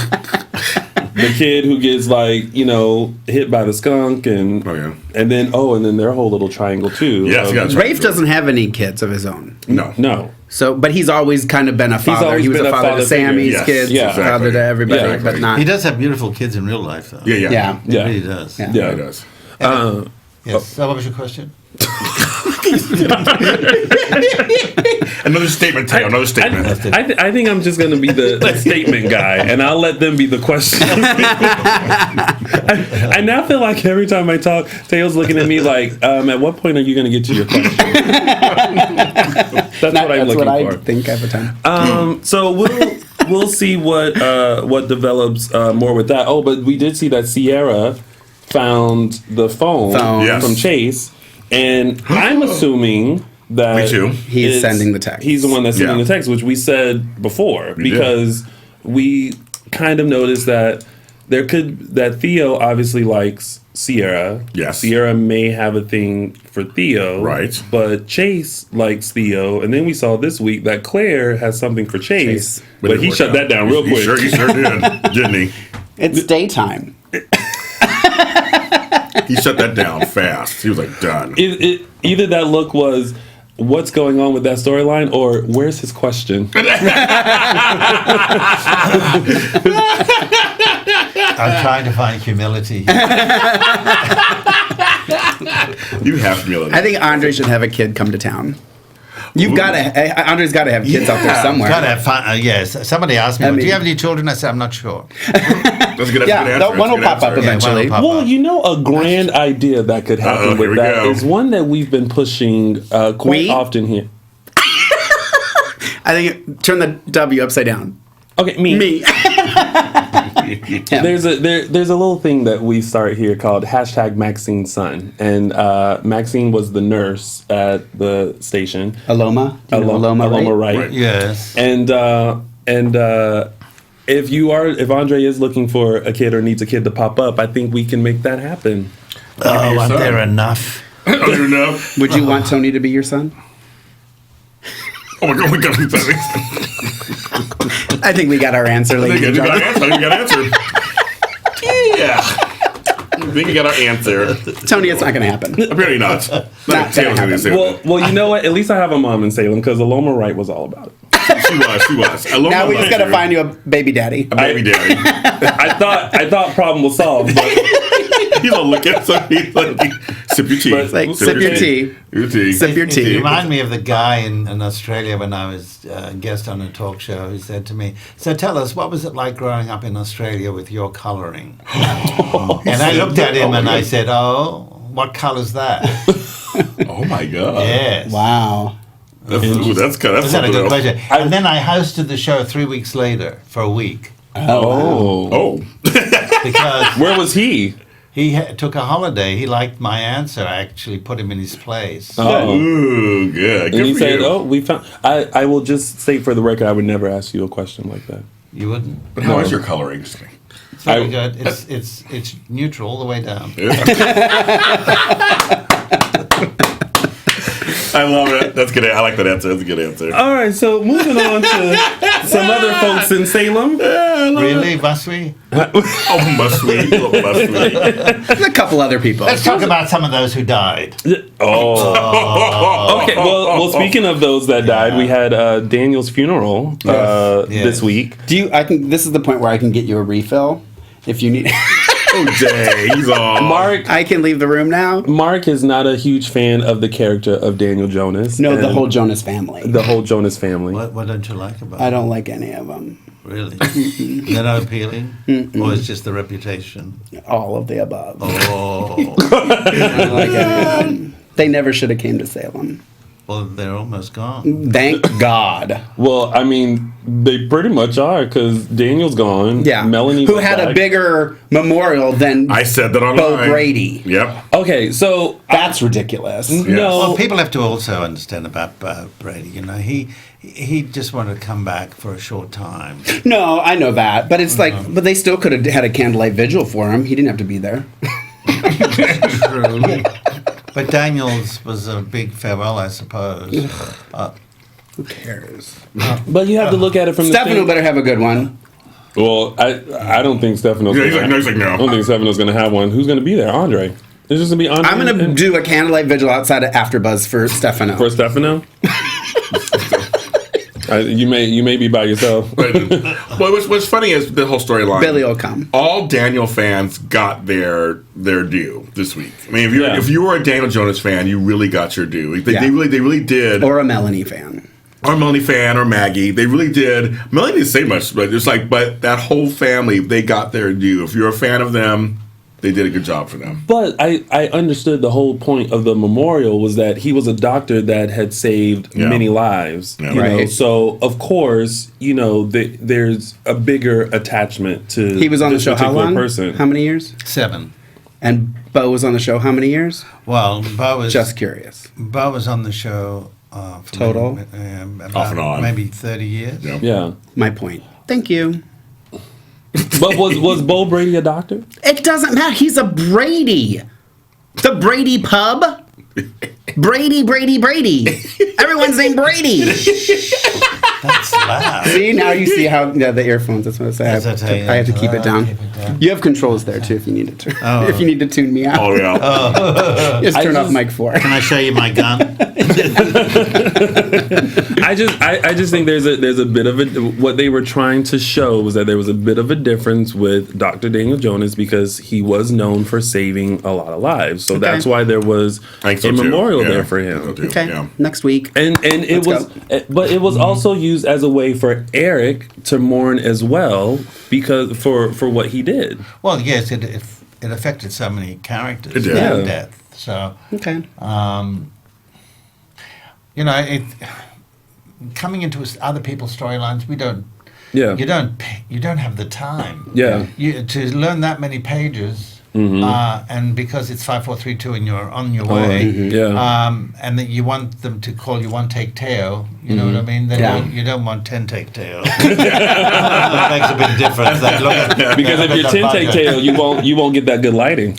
The kid who gets hit by the skunk, and then their whole little triangle too. Yes, Rafe doesn't have any kids of his own. No. So, but he's always kind of been a father. He was a father to Sammy's kids, father to everybody, but not. He does have beautiful kids in real life, though. Yeah. He really does. Yeah, he does. Yes. So, what was your question? Another statement, Thaao. Another statement. I think I'm just going to be the statement guy, and I'll let them be the question. I now feel like every time I talk, Thao's looking at me like, at what point are you going to get to your question? That's what I'm looking for. I think every time. So we'll see what develops more with that. Oh, but we did see that Sierra found the phone from Chase, and I'm assuming that he's sending the text. He's the one that's sending the text, which we said before, because we kind of noticed that that Theo obviously likes Sierra. Yes. Sierra may have a thing for Theo. Right. But Chase likes Theo. And then we saw this week that Claire has something for Chase. But he shut that down real quick. He sure did, didn't he? It's daytime. He shut that down fast. He was like, done. Either that look was, what's going on with that storyline, or where's his question? I'm trying to find humility. You have humility. I think Andre should have a kid come to town. Andre's got to have kids out there somewhere. Got to have fun. Yes. Somebody asked me, do you have any children? I said, I'm not sure. That's a good answer. One will pop up eventually. Well, you know, a grand idea that could happen with that is one that we've been pushing quite often here. I think turn the W upside down. Okay, me. There's a little thing that we start here called #Maxine's son, and Maxine was the nurse at the station. Aloma, right? Yes. And if Andre is looking for a kid or needs a kid to pop up, I think we can make that happen. Oh, aren't there enough? Enough. Would you want Tony to be your son? Oh my God! I think we got our answer, ladies and gentlemen. I think we got our answer. Yeah. I think we got our answer. Tony, it's not going to happen. Apparently not. Not going to happen. Well, you know what? At least I have a mom in Salem, because Aloma Wright was all about it. She was. Now we just got to find you a baby daddy. A baby daddy. I thought problem was solved, but he's all looking. So he's like, sip your tea. Sip your tea. Sip your tea. You remind me of the guy in Australia when I was a guest on a talk show who said to me, so tell us, what was it like growing up in Australia with your colouring? And I looked at him and I said, what colour's that? Oh my God. Yes. Wow. That's a good question. And then I hosted the show 3 weeks later for a week. Oh. Because where was he? He took a holiday. He liked my answer. I actually put him in his place. Oh, ooh, good. And he said, we found. I will just state for the record, I would never ask you a question like that. You wouldn't? But how is your coloring? It's very good. It's neutral all the way down. I love it. That's good. I like that answer. That's a good answer. All right, so moving on to some other folks in Salem. Really? Must we? Must we? There's a couple other people. Let's talk about some of those who died. Okay, well, speaking of those that died, we had Daniel's funeral this week. I think this is the point where I can get you a refill if you need. Oh, dang. He's on. Mark, I can leave the room now. Mark is not a huge fan of the character of Daniel Jonas. No, the whole Jonas family. The whole Jonas family. What don't you like about it? I don't like any of them. Really? They're not appealing? Or it's just the reputation? All of the above. Oh. I don't like any of them. They never should have came to Salem. Well, they're almost gone. Thank God. Well, I mean, they pretty much are, because Daniel's gone. Yeah. Melanie, who had a bigger memorial than I said that online. Bo Brady. Yep. Okay, so that's ridiculous. Yes. No. Well, people have to also understand about Brady. You know, he just wanted to come back for a short time. No, I know that, but it's like, but they still could have had a candlelight vigil for him. He didn't have to be there. True. But Daniel's was a big farewell, I suppose. Who cares? But you have to look at it from Stefano better have a good one. Well, I don't think Stefano's he's like, no. I don't think Stefano's going to have one. Who's going to be there? Andre. It's just going to be Andre. I'm going to do a candlelight vigil outside of AfterBuzz for Stefano. For Stefano? You may be by yourself. Well, what's funny is the whole storyline. Billy will come. All Daniel fans got their due this week. I mean, if you were a Daniel Jonas fan, you really got your due. They really did. Or a Melanie fan. Or Melanie fan, or Maggie. They really did. Melanie didn't say much, but but that whole family, they got their due. If you're a fan of them, they did a good job for them. But I understood the whole point of the memorial was that he was a doctor that had saved many lives. Yeah. Right. So, of course, there's a bigger attachment to He was on the show how long? Person. How many years? 7. And Bo was on the show how many years? Well, Bo was... Just curious. Bo was on the show... for Total? Off and on. Maybe 30 years. Yeah. My point. Thank you. But was Bo Brady a doctor? It doesn't matter. He's a Brady. The Brady pub. Brady. Everyone's named Brady. That's loud. See, now you see how the earphones. That's what I say. I have to keep it down. You have controls there too if you need to. If you need to tune me out. Oh yeah. Just turn off mic 4. Can I show you my gun? I just think there's a bit of a, what they were trying to show was that there was a bit of a difference with Dr. Daniel Jonas because he was known for saving a lot of lives. So that's why there was a memorial there for him. Okay. Next week. And it was also used as a way for Eric to mourn as well because for what he did. Well, yes, it affected so many characters. It did. Death. So okay. You know, coming into other people's storylines, we don't. Yeah. You don't have the time. Yeah. To learn that many pages. Mm-hmm. And because it's 5, 4, 3, 2 and you're on your way, and that you want them to call you one take Thaao, you know what I mean? Then you don't want 10 take Thaao. That makes a big difference. Because if you're 10 take Thaao, you won't get that good lighting.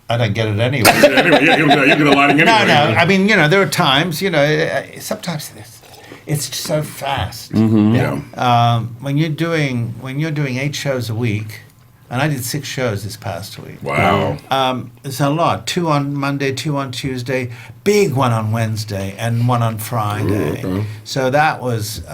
I don't get it anyway. You get a lighting anyway. No. I mean, there are times, sometimes it's so fast. Mm-hmm. When you're doing 8 shows a week. And I did 6 shows this past week. Wow. It's a lot. 2 on Monday, 2 on Tuesday, big one on Wednesday, and 1 on Friday. Ooh, okay. So that was,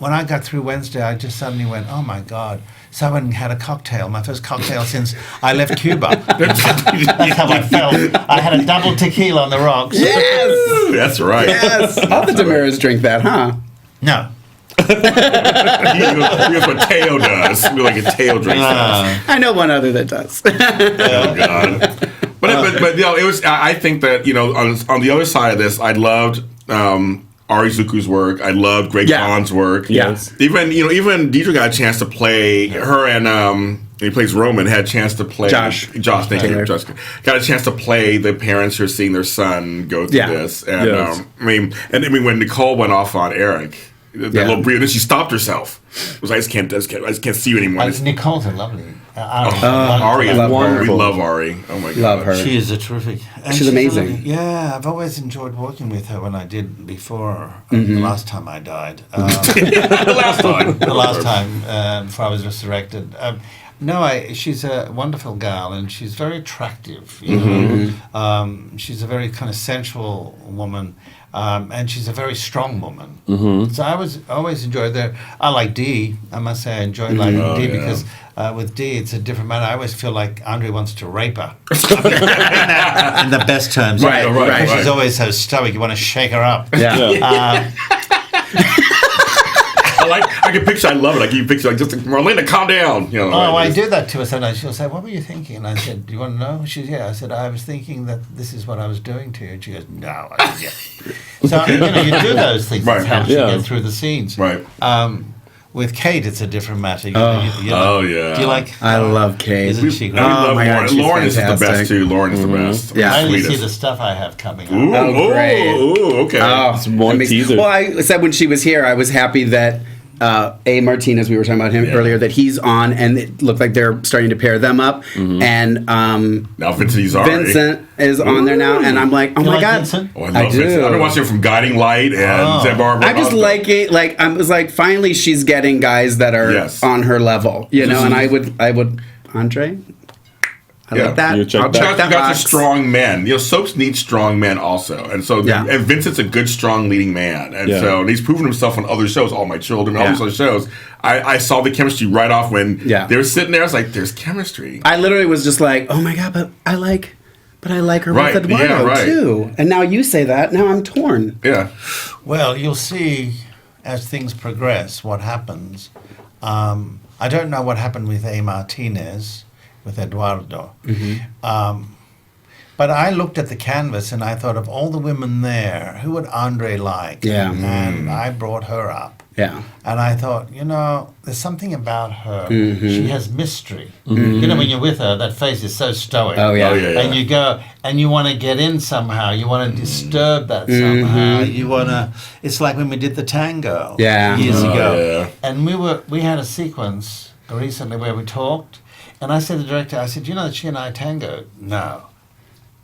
when I got through Wednesday, I just suddenly went, oh my God. So I went and had a cocktail, my first cocktail since I left Cuba. That's how I felt. I had a double tequila on the rocks. Yes! That's right. Yes! All the Demiras drink that, huh? No. Here's what Thaao does. We're like a Thaao drink. I know one other that does. Oh God! But it was. I think that on the other side of this, I loved Ari Zuku's work. I loved Greg Kahn's work. Yes. Even Deidre got a chance to play her and. He plays Roman. Had a chance to play Josh. Thank you. Josh got a chance to play the parents who are seeing their son go through this. And I mean, when Nicole went off on Eric. That little breather, then she stopped herself. It was I just can't see you anymore. Nicole's a lovely. Ari is wonderful. We love Ari. Oh my God, love her. She is a terrific. She's amazing. I've always enjoyed working with her when I did before the last time I died. The last time before I was resurrected. She's a wonderful gal and she's very attractive. You know, she's a very kind of sensual woman. And she's a very strong woman. So I always enjoyed her. I like Dee. I must say I enjoy Dee because with Dee it's a different matter. I always feel like Andre wants to rape her. In the best terms. Right. She's always so stoic. You want to shake her up. Yeah. I can picture. I love it. I can picture just Marlena, calm down. I do that to her sometimes. She'll say, "What were you thinking?" And I said, "Do you want to know?" I said, "I was thinking that this is what I was doing to you." And she goes, "No." I said, "Yeah." So you do those things. Right. It helps you get through the scenes. Right. With Kate, it's a different matter. Yeah. Do you like? I love Kate. Isn't she great? We love my God, Lauren is the fantastic. best too. Lauren is the best. Yeah. I need to see the stuff I have coming up. Ooh, great. Okay. It's more teaser. Well, I said when she was here, I was happy that A. Martinez, we were talking about him earlier, that he's on, and it looked like they're starting to pair them up. And now Vincent is on there now, and I'm like, oh my God. Vincent? Oh, I love Vincent. I've been watching her from Guiding Light and Zen Barbara. I just like it. Like I was like, finally, she's getting guys that are on her level, and I would, Andre. I like that. You got the strong men. Soaps need strong men also, and so and Vincent's a good, strong leading man, and so and he's proven himself on other shows. All My Children, all these other shows. I saw the chemistry right off when they were sitting there. I was like, "There's chemistry." I literally was just like, "Oh my God!" But I like her with Eduardo too. And now you say that. Now I'm torn. Yeah. Well, you'll see as things progress what happens. I don't know what happened with A. Martinez. With Eduardo. But I looked at the canvas and I thought of all the women there, who would Andre like? Yeah. And I brought her up. Yeah. And I thought, there's something about her. She has mystery. When you're with her, that face is so stoic. Oh, yeah. And you go, and you want to get in somehow. You want to disturb that somehow. You want to, it's like when we did the tango years ago. And we had a sequence recently where we talked. And I said to the director, I said, that she and I tangoed? No.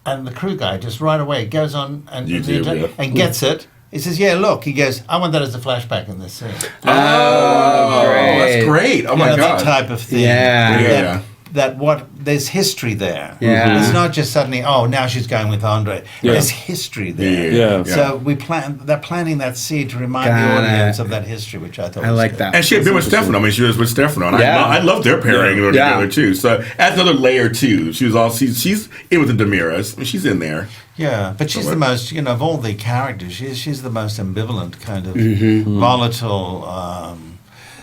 And the crew guy just right away goes on and gets it. He says, yeah, look. He goes, I want that as a flashback in this scene. Oh, that's great. Oh, my God. That type of thing. Yeah. There's history there. Yeah. It's not just suddenly, now she's going with Andre. There's history there. Yeah. So they're planting that seed to remind the audience of that history, which I thought was like good. that. And she had been with Stefano. I mean, she was with Stefano. And I love their pairing together, too. So adds another layer, too. She's in with the Demiras. I mean, she's in there. Yeah, but she's the most, of all the characters, she's the most ambivalent kind of volatile,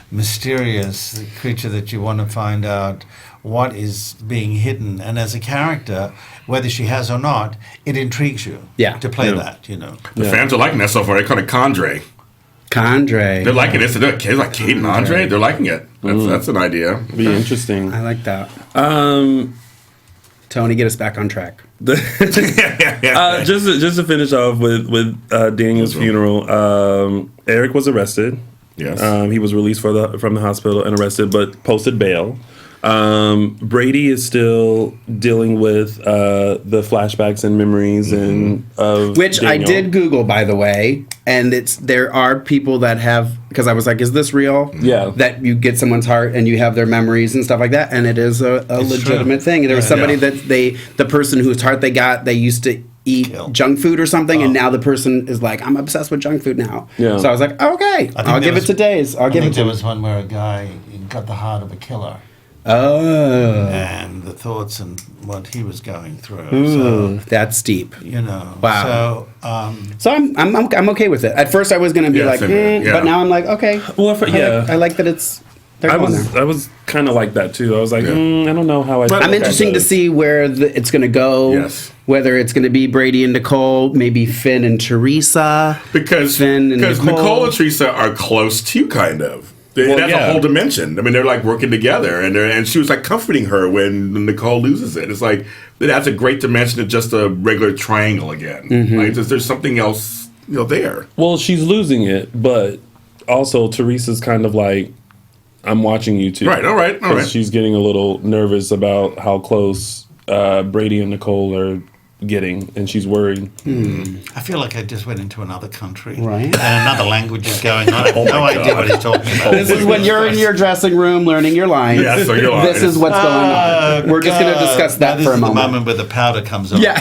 mysterious creature that you want to find out what is being hidden. And as a character, whether she has or not, it intrigues you to play that, The fans are liking that so far. They call it Condre. Condre. They're liking it. So they're kids like Kate and Andre. They're liking it. That's an idea. Be interesting. I like that. Tony, get us back on track. Just to finish off with Daniel's funeral, Eric was arrested. Yes. He was released from the hospital and arrested, but posted bail. Brady is still dealing with the flashbacks and memories and of which Daniel. I did Google, by the way, and there are people that have, because I was like, is this real? Yeah. That you get someone's heart and you have their memories and stuff like that, and it is a legitimate thing. And there was somebody that the person whose heart they got, they used to eat junk food or something, and now the person is like, I'm obsessed with junk food now. Yeah. So I was like, okay, I'll give it to Days. I think there was one where a guy got the heart of a killer. Oh. And the thoughts and what he was going through. Ooh, that's deep. Wow. So I'm okay with it. At first I was going to be but now I'm like, okay. Well, I like that it's. I was kind of like that too. I was like, I don't know how I. I'm interested to see where it's going to go. Yes. Whether it's going to be Brady and Nicole, maybe Finn and Teresa. Because Nicole and Teresa are close too, kind of. That's a whole dimension. I mean, they're like working together, and she was like comforting her when Nicole loses it. It's like that's a great dimension to just a regular triangle again. Like there's something else, there. Well, she's losing it, but also Teresa's kind of like, I'm watching you too. Right. All right. She's getting a little nervous about how close Brady and Nicole are getting, and she's worried. I feel like I just went into another country, right? And another language is going on. I have no idea what he's talking about. This is when you're in your dressing room learning your lines. Yeah, so your lines. This is what's going on. We're just going to discuss that for a moment. This is the moment where the powder comes up. Yeah.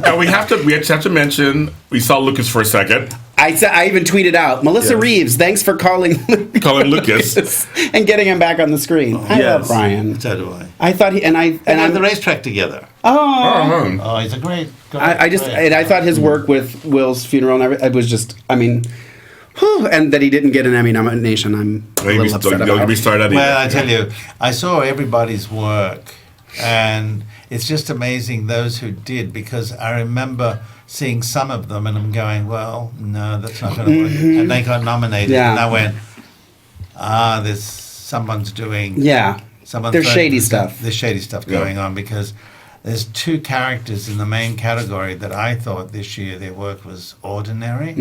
And we have to mention we saw Lucas for a second. I even tweeted out, Melissa Reeves, thanks for calling Lucas and getting him back on the screen. I love Brian. So do I. I thought he and I on the racetrack together. Oh, he's a great. I thought his work with Will's funeral and everything, it was just, and that he didn't get an Emmy nomination. I'm a little upset about. Well, I tell you, I saw everybody's work, and it's just amazing those who did, because I remember seeing some of them and I'm going, well, no, that's not going to work. And they got nominated, and I went, there's someone's doing. Yeah. There's shady stuff. There's shady stuff going on, because there's two characters in the main category that I thought this year their work was ordinary.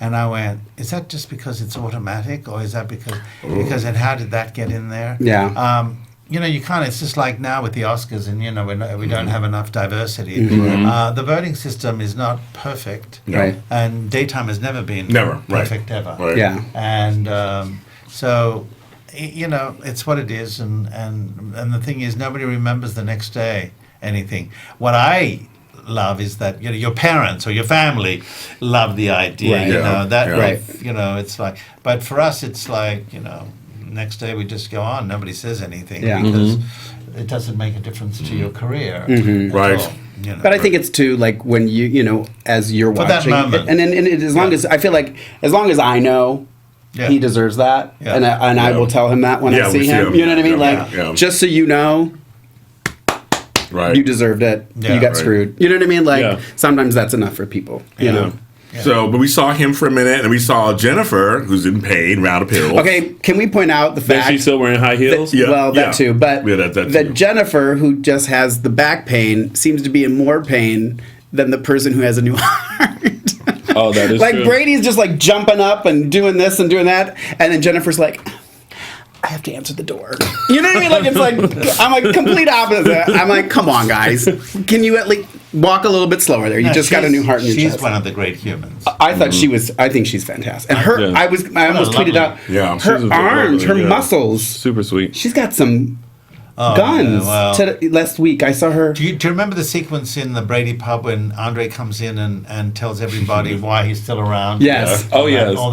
And I went, is that just because it's automatic, or is that because and how did that get in there? Yeah. You kind of, it's just like now with the Oscars, and we don't have enough diversity. The voting system is not perfect, right? And daytime has never been perfect ever. Right. Yeah. And so, it's what it is, and the thing is, nobody remembers the next day anything. What I love is that your parents or your family love the idea. Right. It's like, but for us, it's like next day we just go on. Nobody says anything because it doesn't make a difference to your career. Right. All, But I think it's too, like, when as you're watching, that moment. and as long as I feel like, as long as I know he deserves that, and I will tell him that when I see him. You know what I mean? Just so you know. Right. You deserved it. You got screwed. You know what I mean? Like sometimes that's enough for people. You know. So, but we saw him for a minute, and we saw Jennifer, who's in pain, round of pills. Okay, can we point out the fact that she's still wearing high heels? That too, but that Jennifer, who just has the back pain, seems to be in more pain than the person who has a new heart. Oh, that is like true. Brady's just like jumping up and doing this and doing that, and then Jennifer's like, I have to answer the door. You know what I mean? Like it's like I'm like complete opposite. I'm like, come on, guys, can you at least walk a little bit slower there? You just got a new heart in your chest. She's one of the great humans. I thought she was. I think she's fantastic. And her, I almost tweeted out. Yeah, her arms, her muscles, super sweet. She's got some guns. Last week I saw her. Do you remember the sequence in the Brady pub when Andre comes in and tells everybody why he's still around? Yes. Yes. All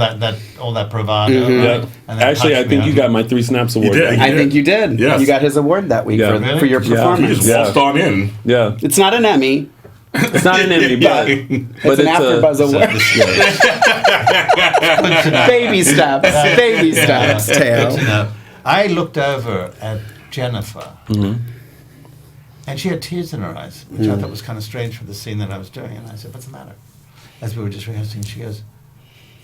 that bravado. Mm-hmm. Right? And actually, I think you got my 3 Snaps award. I think you did. Yes. You got his award that week for your performance. He just waltzed on in. Yeah. It's not an Emmy. It's not an Emmy, but it's an AFTERBUZZ award. Baby steps. Baby steps, Thaao. I looked over at Jennifer, and she had tears in her eyes, which I thought was kind of strange for the scene that I was doing. And I said, "What's the matter?" As we were just rehearsing, she goes,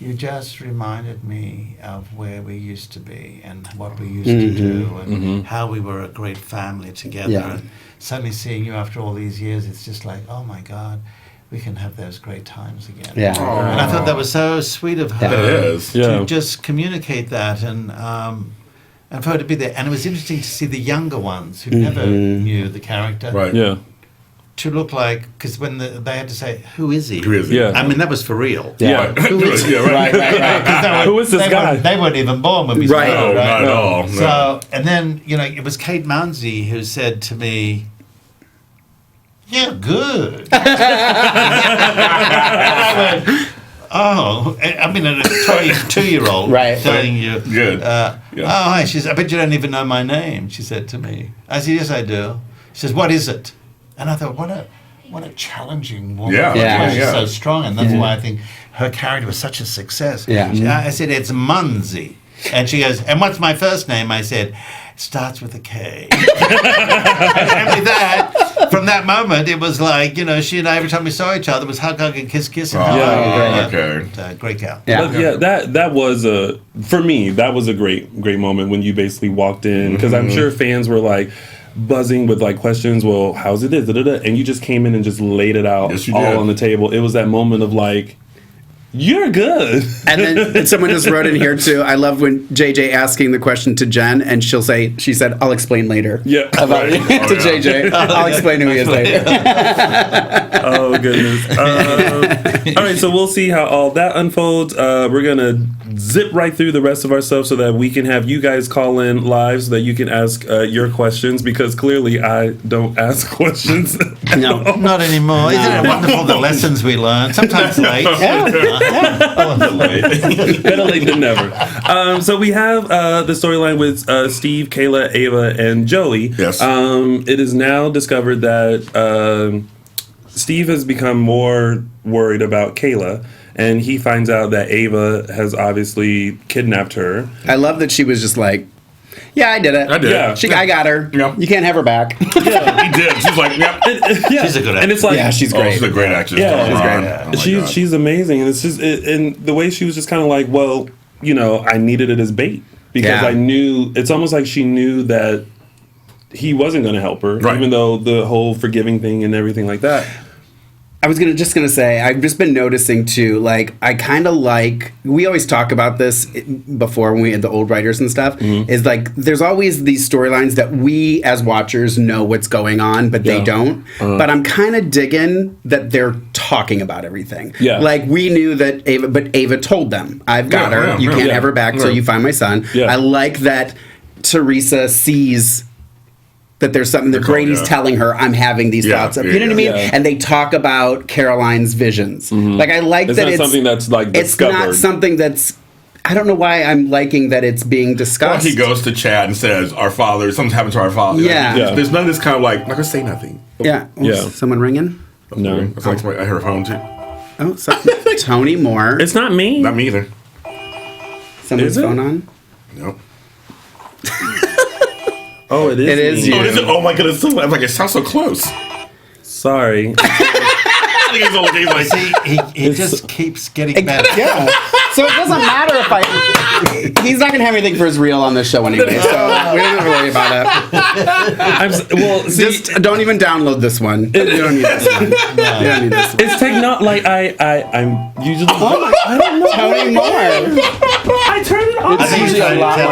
"You just reminded me of where we used to be and what we used to do and how we were a great family together. Yeah. And suddenly seeing you after all these years, it's just like, oh my God, we can have those great times again." Yeah. And I thought that was so sweet of her It is. to just communicate that and for her to be there. And it was interesting to see the younger ones who never knew the character. Right. Yeah. To look like, because when they had to say, who is he? Who is he? Yeah. I mean, that was for real. Yeah. Who is he? Right. Who is this guy? They weren't even born when we Right. started. No, not at all. No. So, and then, it was Kate Munsey who said to me, "Yeah, good." And I went, oh, I mean, a 22-year-old telling you. Good. Oh, hi. She said, "I bet you don't even know my name," she said to me. I said, "Yes, I do." She says, "What is it?" And I thought, what a challenging woman. Yeah. She's so strong, and that's why I think her character was such a success. Yeah. I said, "It's Munsey." And she goes, "And what's my first name?" I said, "Starts with a K." And with that, from that moment, it was like, she and I, every time we saw each other, was hug, and kiss, and hug. Okay. Great gal. Yeah. That was for me, that was a great moment when you basically walked in, because I'm sure fans were like buzzing with like questions. Well, how's it is? And you just came in and just laid it out all on the table. It was that moment of like, you're good. And then someone just wrote in here too. I love when JJ asking the question to Jen, and she said, "I'll explain later." Yeah. About it to JJ. I'll explain who he is later. Oh goodness. All right, so we'll see how all that unfolds. We're gonna zip right through the rest of our stuff so that we can have you guys call in live so that you can ask your questions, because clearly I don't ask questions. No, not anymore. Isn't it wonderful the lessons we learn? Sometimes late. Better late than never. So we have the storyline with Steve, Kayla, Ava, and Joey. Yes. It is now discovered that Steve has become more worried about Kayla, and he finds out that Ava has obviously kidnapped her. I love that she was just like, "Yeah, I did it. I did. Yeah. I got her. Yeah. You can't have her back." Yeah. He did. She's like, yep. She's a good actress. And it's like, yeah, she's great. She's a great actress. Yeah, she's great. Oh, my God. She's amazing, and it's just and the way she was just kind of like, well, I needed it as bait because I knew. It's almost like she knew that he wasn't going to help her, even though the whole forgiving thing and everything like that. I was just gonna say, I've just been noticing too, like, I kind of like, we always talk about this before when we had the old writers and stuff, is like, there's always these storylines that we as watchers know what's going on, but they don't. But I'm kind of digging that they're talking about everything. Yeah. Like, we knew that Ava told them, I've got her, you can't have her back till you find my son. Yeah. I like that Teresa sees that there's something that Brady's telling her, I'm having these thoughts of, you know what I mean? Yeah. And they talk about Caroline's visions. Like, I like that it's something that's like discovered. It's not something that's, I don't know why I'm liking that it's being discussed. Well, he goes to Chad and says, our father, something's happened to our father. Yeah. There's none of this kind of like, I'm not going to say nothing. Yeah. Someone ringing? No. It's like I heard a phone too. Oh, Tony Moore. It's not me. Not me either. Someone's phone on? Nope. Oh, it is. It is me. you. Oh my goodness! Like, it sounds so close. Sorry. He just keeps getting better. Yeah. So it doesn't matter if he's not going to have anything for his reel on this show anyway, so we don't have to worry about it. Just don't even download this one. You don't need this one. No. You don't need this one. It's I'm usually... I don't know. Tell me more. I turn it on. It's usually a lot more.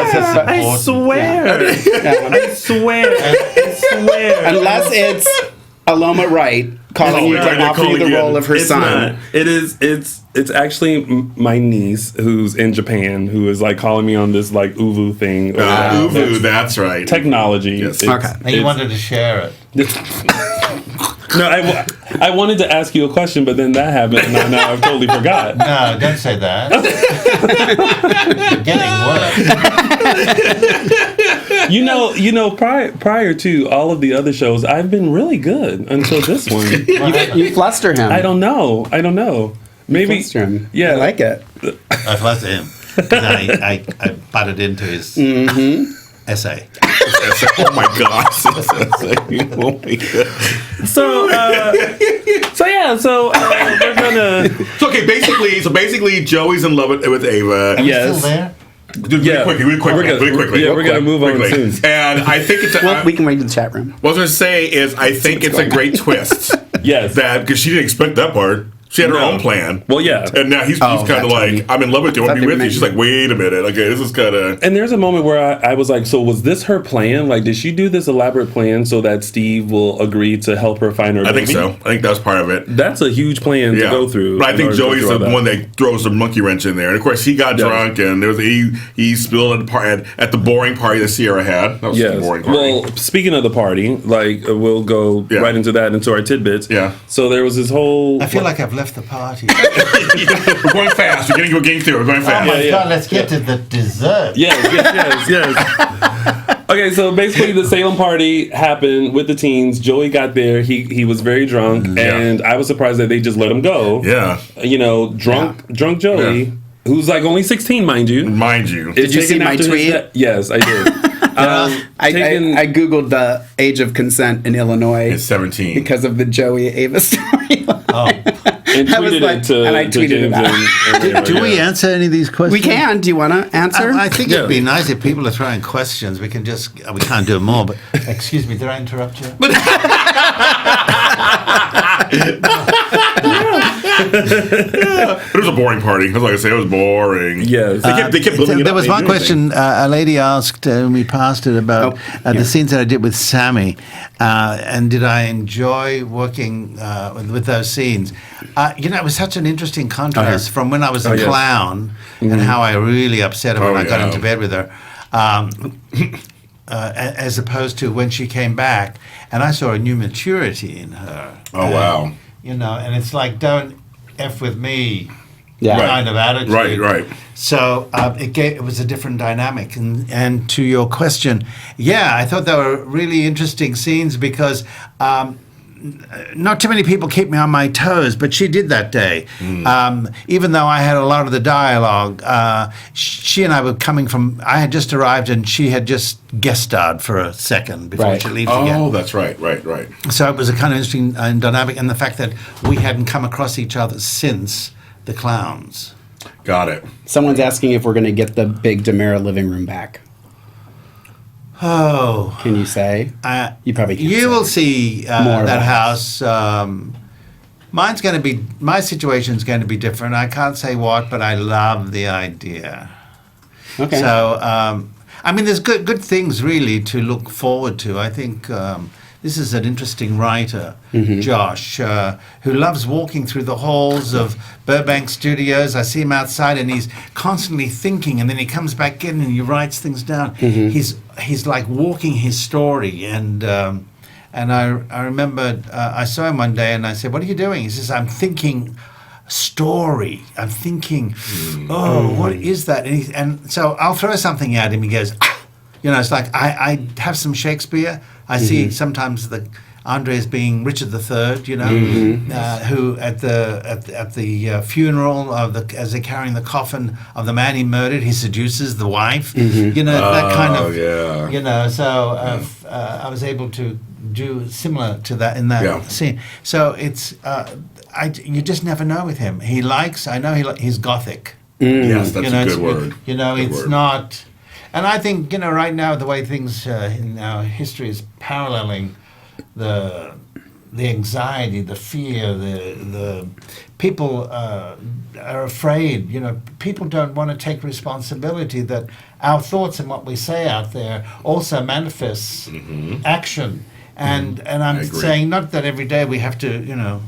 I swear. I swear. Unless it's Aloma Wright calling you to offer you the role of her son. It's actually my niece who's in Japan who is like calling me on this like Uvu thing. Uvu, that's right. Technology. Yes. Okay. And you wanted to share it. No, I wanted to ask you a question, but then that happened, and now I've totally forgot. No, don't say that. You're getting worse. You know, prior to all of the other shows, I've been really good until this one. You fluster him. I don't know. Maybe. You fluster him. Yeah, I like it. I fluster him. I butted into his essay. Oh my gosh. Oh my God. So we're gonna. So basically, Joey's in love with Ava. Yes. Still there? Really quickly. Yeah, we're gonna move on soon. And I think it's we can wait in the chat room. What I was gonna say is I think it's a great twist. Yes. That because she didn't expect that part. She had her own plan. Well, yeah. And now he's kind of like, I'm in love with you. I want to be with you. She's like, wait a minute. Okay, this is kind of... And there's a moment where I was like, so was this her plan? Like, did she do this elaborate plan so that Steve will agree to help her find her baby? I think so. I think that was part of it. That's a huge plan to go through. But I think Joey's the one that throws the monkey wrench in there. And of course, he got drunk and there was he spilled at the boring party that Sierra had. That was the boring party. Well, speaking of the party, like, we'll go right into that, into our tidbits. Yeah. So there was this whole... I feel like I've left the party. We're going fast. We're getting through. We're going fast. Oh my God, let's get to the dessert. Yes. Okay, so basically the Salem party happened with the teens. Joey got there. He was very drunk, and I was surprised that they just let him go. Yeah. You know, drunk Joey, who's like only 16, mind you. Did you see my tweet? Yes, I did. I Googled the age of consent in Illinois. It's 17. Because of the Joey Ava story. And tweeted I tweeted it out. Do we answer any of these questions? We can. Do you want to answer? I think it'd be nice if people are throwing questions. We can we can't do them all, but excuse me, did I interrupt you? It was a boring party. That's like I say, it was boring. Yes. They kept building it up. There was one question a lady asked, and we passed it, about the scenes that I did with Sammy, and did I enjoy working with those scenes? It was such an interesting contrast from when I was a clown and how I really upset her when I got into bed with her. As opposed to when she came back, and I saw a new maturity in her. Oh, wow. And it's like, don't F with me kind of attitude. Right. So it was a different dynamic. And to your question, I thought they were really interesting scenes because not too many people keep me on my toes, but she did that day. Even though I had a lot of the dialogue, she and I were coming from... I had just arrived and she had just guest starred for a second before she leaves again. Oh, that's right. So it was a kind of interesting dynamic, and the fact that we hadn't come across each other since the clowns. Got it. Someone's asking if we're going to get the big Demera living room back. Oh. Can you say? You probably can't. You will see that house. My situation's going to be different. I can't say what, but I love the idea. Okay. So, there's good things really to look forward to. I think this is an interesting writer, Josh, who loves walking through the halls of Burbank Studios. I see him outside and he's constantly thinking, and then he comes back in and he writes things down. He's like walking his story, and I remember I saw him one day and I said, "What are you doing?" He says, "I'm thinking story. I'm thinking, what is that?" And so I'll throw something at him. He goes, it's like I have some Shakespeare. I see sometimes Andre's being Richard III, you know, who at the funeral as they're carrying the coffin of the man he murdered, he seduces the wife, you know, that kind of, you know. So I was able to do similar to that in that scene. So it's you just never know with him. I know he's gothic. Yes, that's a good word. You know, it's not. And I think, you know, right now the way things in our history is paralleling the anxiety, the fear, the people are afraid. You know, people don't want to take responsibility that our thoughts and what we say out there also manifests action. And I'm saying not that every day we have to, you know,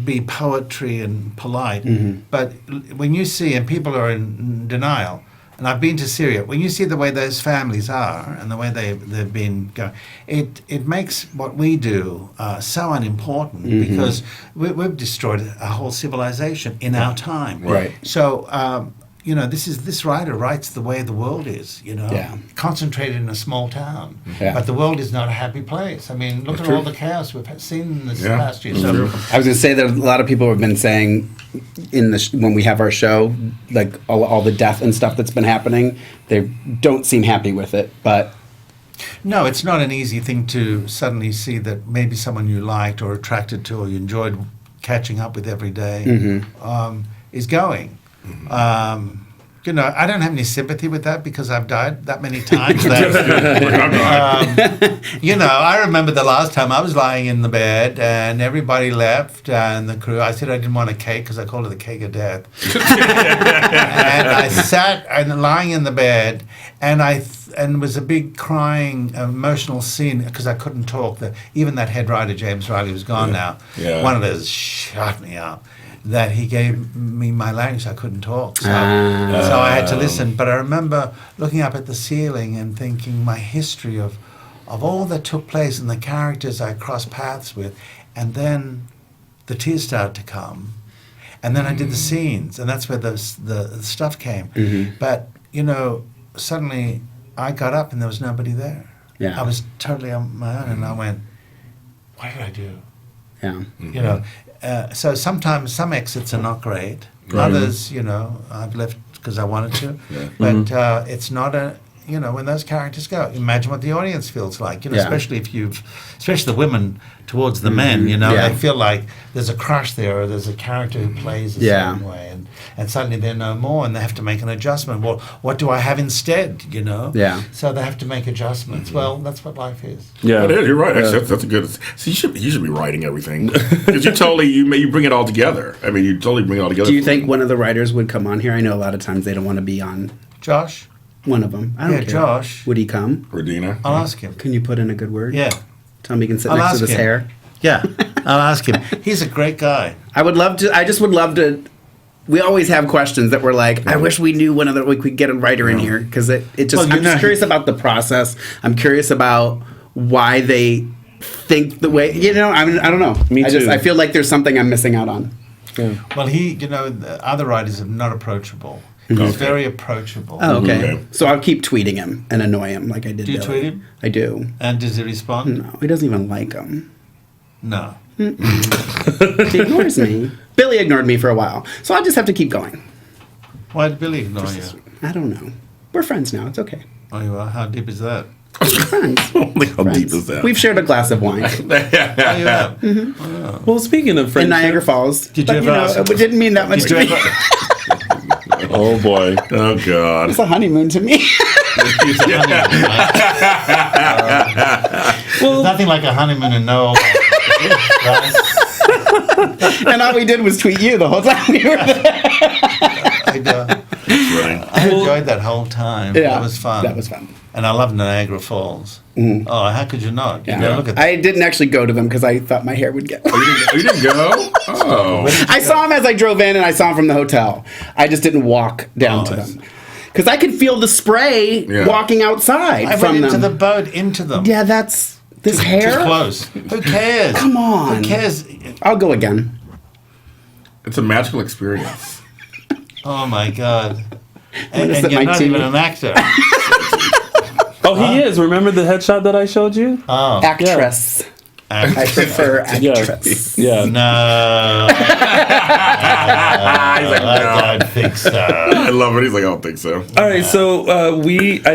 be poetry and polite, but when you see, and people are in denial, and I've been to Syria, when you see the way those families are and the way they've been going, it makes what we do so unimportant because we've destroyed a whole civilization in our time. Right. So, you know, this writer writes the way the world is, you know, concentrated in a small town. Yeah. But the world is not a happy place. I mean, look at all the chaos we've seen this past year. So, I was going to say that a lot of people have been saying when we have our show, like all the death and stuff that's been happening, they don't seem happy with it. But no, it's not an easy thing to suddenly see that maybe someone you liked or attracted to or you enjoyed catching up with every day is going. You know, I don't have any sympathy with that because I've died that many times. You know, I remember the last time I was lying in the bed and everybody left and the crew, I said I didn't want a cake because I called it the cake of death. And I sat and lying in the bed and it was a big crying, emotional scene because I couldn't talk. Even that head writer, James Riley, was gone now. Yeah. One of those shut me up. That he gave me my language, I couldn't talk. So I had to listen. But I remember looking up at the ceiling and thinking my history of all that took place and the characters I crossed paths with. And then the tears started to come. And then I did the scenes, and that's where the stuff came. But, you know, suddenly I got up and there was nobody there. Yeah. I was totally on my own, and I went, what did I do? Yeah. You know, so sometimes some exits are not great. Others, you know, I've left because I wanted to. But it's not you know, when those characters go, imagine what the audience feels like, you know, especially especially the women towards the men, you know, they feel like there's a crush there or there's a character who plays a certain way and suddenly they're no more and they have to make an adjustment. Well, what do I have instead, you know? Yeah. So they have to make adjustments. Well, that's what life is. Yeah, it is. You're right. Actually, that's a good. See, you should be writing everything because you bring it all together. I mean, you totally bring it all together. Do you think one of the writers would come on here? I know a lot of times they don't want to be on. Josh? One of them. I don't care. Josh. Would he come? Radina? I'll ask him. Can you put in a good word? Yeah. Tell him he can sit next to this hair? Yeah. I'll ask him. He's a great guy. I just would love to. We always have questions that we're like, I wish we knew we could get a writer in here because I'm just curious about the process. I'm curious about why they think the way, you know, I mean, I don't know. Me too. I feel like there's something I'm missing out on. Yeah. Well, the other writers are not approachable. He's very approachable. Oh, okay. So I'll keep tweeting him and annoy him like I did. Do you tweet him? I do. And does he respond? No, he doesn't even like them. No. He ignores me. Billy ignored me for a while, so I'll just have to keep going. Why did Billy ignore you? I don't know. We're friends now. It's okay. Oh, you are? How deep is that? We're friends. How deep is that? We've shared a glass of wine. Well, speaking of friendship, in Niagara Falls. Did you ever it didn't mean that much to me. Oh boy! Oh god! It's a honeymoon to me. Well, nothing like a honeymoon in no. And all we did was tweet you the whole time we were there. I enjoyed that whole time. Yeah, that was fun. That was fun. And I love Niagara Falls. Oh, how could you not? You know, look at that. I didn't actually go to them because I thought my hair would get. You didn't go? Oh. I saw them as I drove in, and I saw them from the hotel. I just didn't walk down to them because I could feel the spray walking outside. I went into the boat into them. Yeah, that's this hair. Too close. Who cares? Come on. Who cares? I'll go again. It's a magical experience. Oh my god! And you're not even an actor. Oh, he is. Remember the headshot that I showed you? Oh, actress. I prefer actress. Yeah. No. He's like, I don't think so. I love it. He's like, I don't think so. All right, so I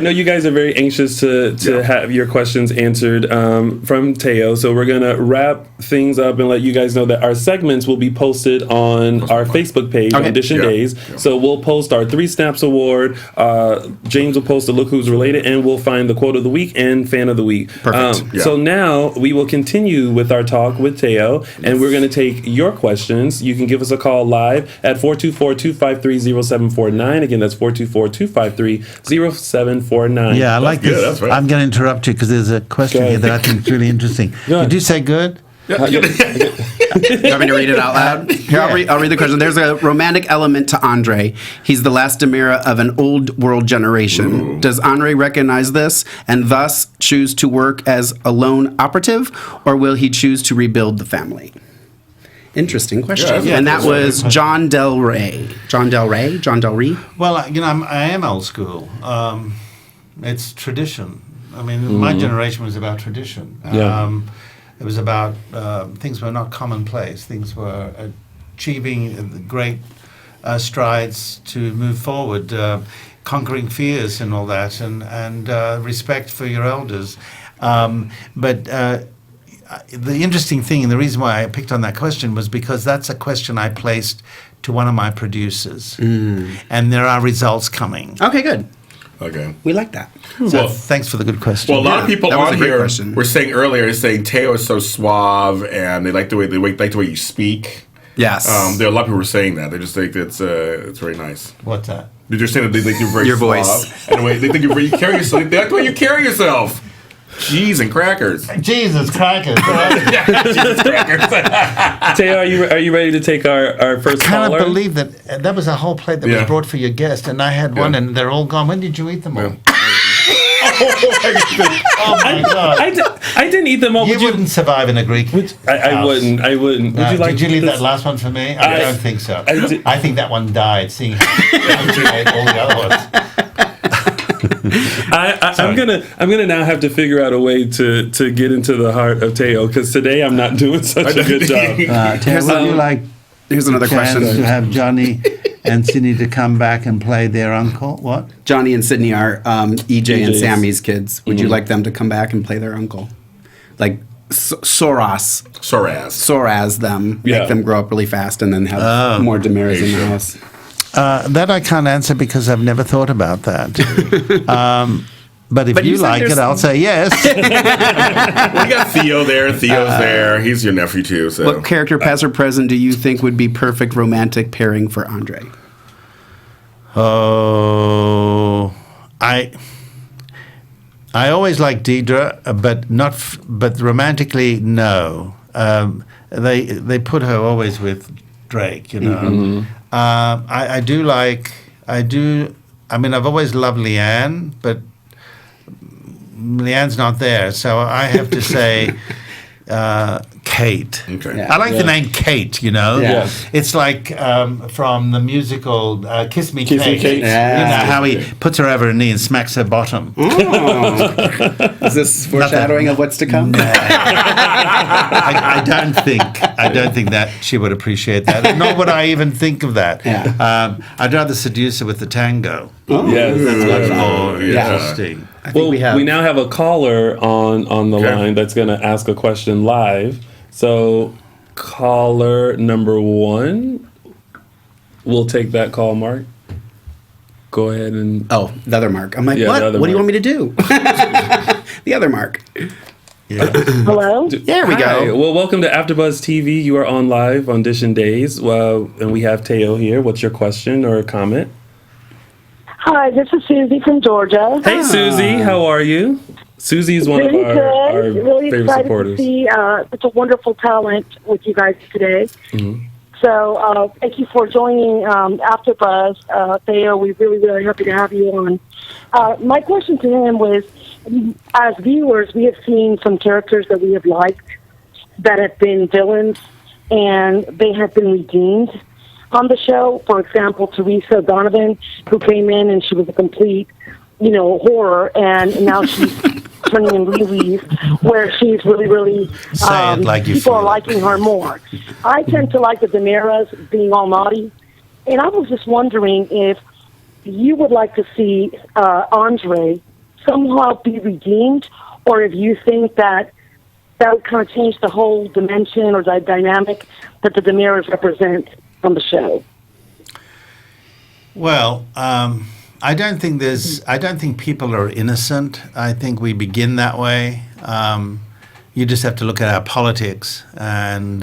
know you guys are very anxious to have your questions answered from Thaao, so we're going to wrap things up and let you guys know that our segments will be posted on our Facebook page, Audition Days. Yeah. So we'll post our 3 Snaps Award, James will post a Look Who's Related, and we'll find the Quote of the Week and Fan of the Week. Perfect. So now we will continue with our talk with Thaao, and we're going to take your questions. You can give us a call live at 424-253-0749. Again, that's 424-253-0749. Yeah, I like this. That's right. I'm going to interrupt you because there's a question here that I think is really interesting. Did you say good? You want me to read it out loud? Here, I'll read the question. There's a romantic element to Andre. He's the last Demira of an old world generation. Ooh. Does Andre recognize this and thus choose to work as a lone operative, or will he choose to rebuild the family? Interesting question. And that was John Del Rey. John Del Rey? Well, I am old school. It's tradition. I mean, my generation was about tradition. It was about things were not commonplace. Things were achieving great strides to move forward, conquering fears and all that, and respect for your elders. But the interesting thing, and the reason why I picked on that question was because that's a question I placed to one of my producers. And there are results coming. Okay, good. Okay. We like that. So thanks for the good question. Well, a lot of people on here were saying earlier, saying Thaao is so suave, and they like the way you speak. Yes. There are a lot of people who were saying that. They just think it's very nice. What's that? They're just saying that they think you're very your suave. Voice. And the way they think you carry yourself. They like the way you carry yourself. Cheese and crackers. Jesus crackers. Jesus crackers. Thaao, are you ready to take our first caller? I can't believe that was a whole plate that was brought for your guest, and I had one, and they're all gone. When did you eat them all? Oh my God! I didn't eat them all. You wouldn't survive in a Greek house. I wouldn't. Would you like? Did you leave that last one for me? I don't think so. I think that one died. Seeing how you ate all the other ones. I'm gonna now have to figure out a way to get into the heart of Thaao, because today I'm not doing such a good job. Thaao, would you like here's another question to have Johnny and Sydney to come back and play their uncle? What? Johnny and Sydney are EJ and Sammy's kids. Would you like them to come back and play their uncle? Like Soraz them, make them grow up really fast, and then have more Demiras in the house. That I can't answer because I've never thought about that. But if you like it, I'll say yes. Well, you got Theo there. Theo's there. He's your nephew too. So, what character, past or present, do you think would be perfect romantic pairing for Andre? Oh, I always like Deidre, but romantically, no. They put her always with Drake, you know. Mm-hmm. I mean, I've always loved Leanne, but Leanne's not there, so I have to say Kate. Okay. Yeah. I like the name Kate, you know. Yeah. It's like from the musical Kiss Me, Kate. Yeah. You know how he puts her over her knee and smacks her bottom. Oh. Is this foreshadowing of what's to come? No. I don't think that she would appreciate that. Nor would I even think of that. Yeah. I'd rather seduce her with the tango. Oh. Yes. That's much more interesting. Well, we now have a caller on the line that's going to ask a question live. So, caller number 1, we'll take that call, Mark. Go ahead and... Oh, the other Mark. I'm like, what? What do you want me to do? The other Mark. Yeah. Hello? There we go. Well, welcome to AFTERBUZZ TV. You are on live on Audition Days. And we have Thaao here. What's your question or comment? Hi, this is Susie from Georgia. Hey, Susie. How are you? Susie is one of our really favorite excited supporters. To see such a wonderful talent with you guys today. Mm-hmm. So thank you for joining AFTERBUZZ. Thaao, we're really, really happy to have you on. My question to him was, as viewers, we have seen some characters that we have liked that have been villains, and they have been redeemed on the show. For example, Teresa Donovan, who came in and she was a complete, horror, and now she's turning in relief, where she's really people are liking her more. I tend to like the Damaras being all naughty, and I was just wondering if you would like to see Andre somehow be redeemed, or if you think that would kind of change the whole dimension or the dynamic that the Damaras represent on the show. Well, I don't think people are innocent. I think we begin that way. You just have to look at our politics and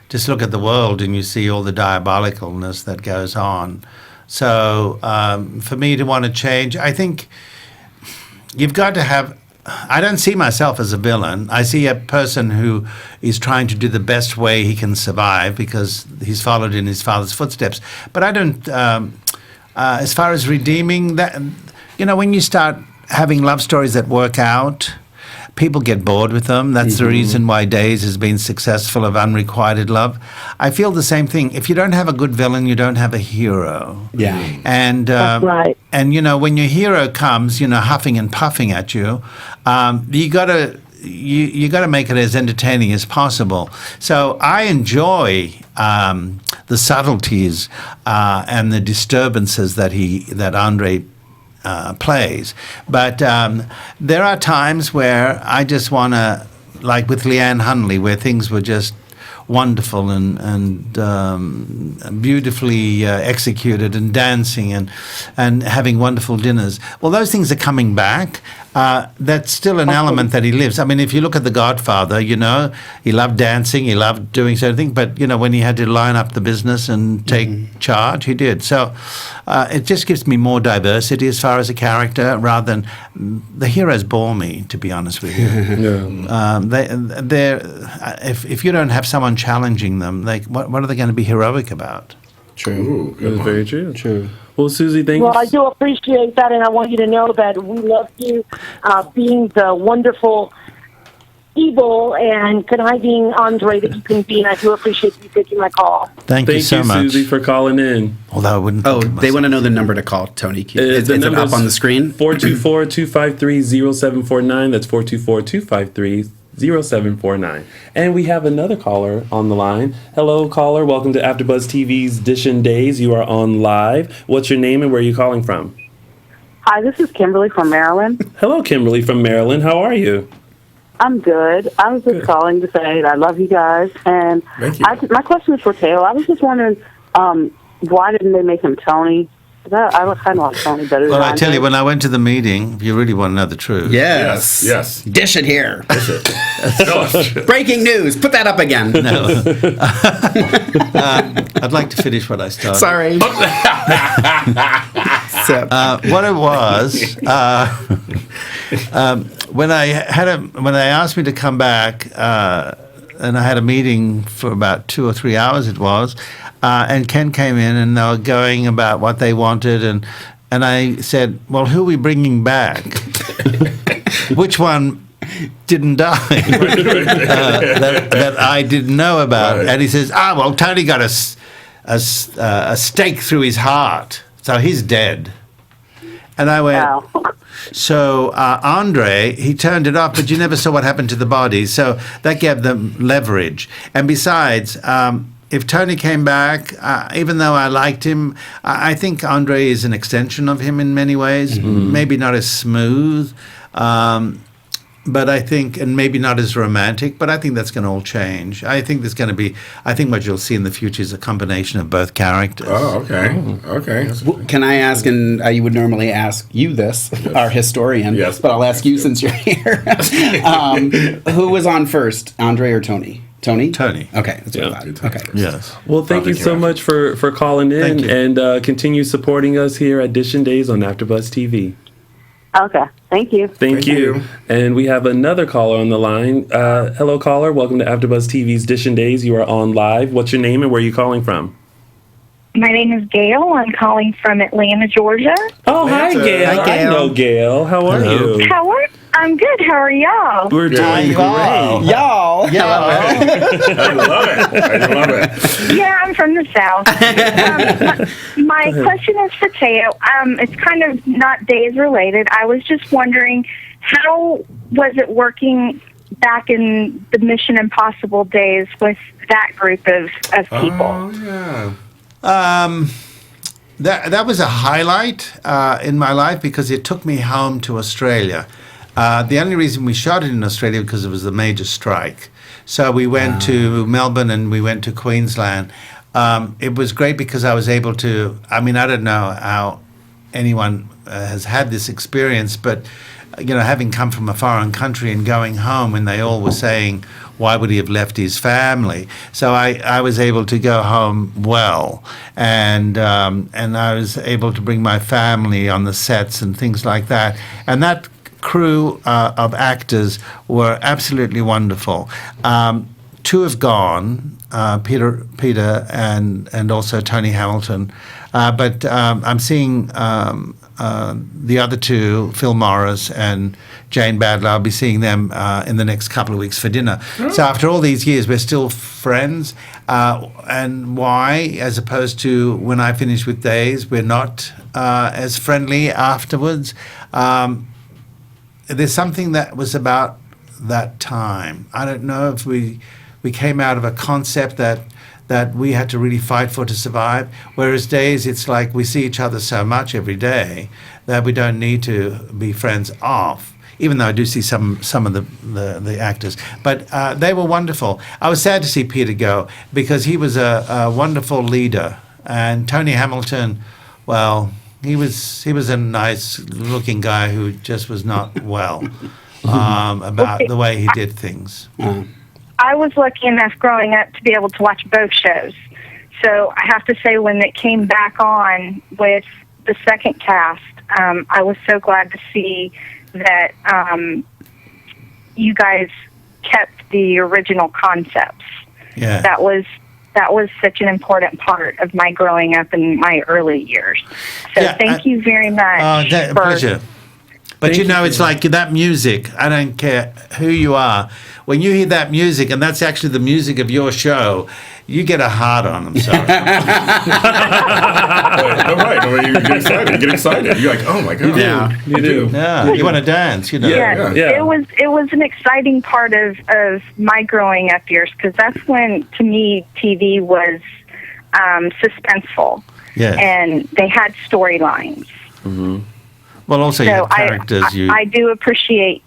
just look at the world, and you see all the diabolicalness that goes on. So for me to want to change, I think you've got to have. I don't see myself as a villain. I see a person who is trying to do the best way he can survive because he's followed in his father's footsteps. But I don't. As far as redeeming that, when you start having love stories that work out, people get bored with them. That's the reason why Days has been successful of unrequited love. I feel the same thing. If you don't have a good villain, you don't have a hero. Yeah. And that's right. And when your hero comes, huffing and puffing at you, you gotta make it as entertaining as possible. So I enjoy the subtleties and the disturbances that Andre plays, but there are times where I just want to, like with Leanne Hunley, where things were just wonderful and beautifully executed, and dancing and having wonderful dinners. Well, those things are coming back. That's still an element that he lives. I mean, if you look at The Godfather, he loved dancing, he loved doing certain things, but when he had to line up the business and take charge, he did. So it just gives me more diversity as far as a character, rather than the heroes bore me, to be honest with you. If you don't have someone challenging them, what are they going to be heroic about? True. That's very true. True. Well, Susie, thank you. Well, I do appreciate that, and I want you to know that we love you being the wonderful, evil, and conniving Andre that you can be, and I do appreciate you taking my call. Thank you so much, Susie, for calling in. Although I wouldn't. Oh, they want to know the number to call, Tony. Is it up on the screen? 424-253-0749. That's 424-253-0749. And we have another caller on the line. Hello, caller. Welcome to AfterBuzz TV's Dishin' Days. You are on live. What's your name and where are you calling from? Hi, this is Kimberly from Maryland. Hello, Kimberly from Maryland. How are you? I'm good. I was just calling to say that I love you guys. And thank you. My question is for Thaao. I was just wondering, why didn't they make him Tony? I kind of like Tony better. Well, I tell you, when I went to the meeting, if you really want to know the truth. Yes. Dish it here. Dish it. Breaking news. Put that up again. No. I'd like to finish what I started. Sorry. What it was, when they asked me to come back, and I had a meeting for about 2 or 3 hours, it was. And Ken came in, and they were going about what they wanted, and I said, "Well, who are we bringing back? Which one didn't die that I didn't know about?" Right. And he says, "Well, Tony got a stake through his heart, so he's dead." And I went, wow. So Andre, he turned it off, but you never saw what happened to the body, so that gave them leverage. And besides, if Tony came back, even though I liked him, I think Andre is an extension of him in many ways. Mm-hmm. Maybe not as smooth, but I think, and maybe not as romantic, but I think that's going to all change. I think what you'll see in the future is a combination of both characters. Oh, okay. Okay. Well, can I ask, and you would normally ask you this, our historian, yes, but I'll ask you since you're here. Who was on first, Andre or Tony? Tony? Tony. Okay, that's what I thought. Okay. Yes. Well, thank you so much for calling in and continue supporting us here at Dishin' Days on AfterBuzz TV. Okay. Thank you. Thank you. And we have another caller on the line. Hello, caller. Welcome to AfterBuzz TV's Dishin' Days. You are on live. What's your name and where are you calling from? My name is Gail. I'm calling from Atlanta, Georgia. Oh, hi, Gail. Hi, Gail. I know Gail. How are you? I'm good. How are y'all? We're doing great. Y'all. I love it. Yeah, I'm from the South. My question is for Thaao. It's kind of not days related. I was just wondering how was it working back in the Mission Impossible days with that group of people? Oh, yeah. That was a highlight in my life because it took me home to Australia. The only reason we shot it in Australia because it was a major strike. So we went to Melbourne and we went to Queensland. It was great because I was able to, I mean, I don't know how anyone has had this experience, but, you know, having come from a foreign country and going home and they all were saying, why would he have left his family? So I was able to go home well, and I was able to bring my family on the sets and things like that. And that crew of actors were absolutely wonderful. Two have gone, Peter and also Tony Hamilton, but I'm seeing the other two, Phil Morris and Jane Badler. I'll be seeing them in the next couple of weeks for dinner. So after all these years, we're still friends. And why, as opposed to when I finished with Days, we're not as friendly afterwards. There's something that was about that time. I don't know if we came out of a concept that we had to really fight for to survive. Whereas Days, it's like we see each other so much every day that we don't need to be friends off, even though I do see some of the actors. But they were wonderful. I was sad to see Peter go because he was a wonderful leader. And Tony Hamilton, well, he was a nice-looking guy who just was not well about the way he did things. I was lucky enough growing up to be able to watch both shows. So I have to say, when it came back on with the second cast, I was so glad to see that you guys kept the original concepts. Yeah. That was such an important part of my growing up in my early years. So thank you very much. Pleasure. But you know, it's like that music, I don't care who you are, when you hear that music, and that's actually the music of your show, you get a hard on. I'm sorry. You get excited. You're like, oh my God. Yeah, you do. Yeah, you want to dance, you know. Yeah. It was an exciting part of my growing up years, because that's when, to me, TV was suspenseful. Yeah. And they had storylines. Mm-hmm. Well, also you have characters. I do appreciate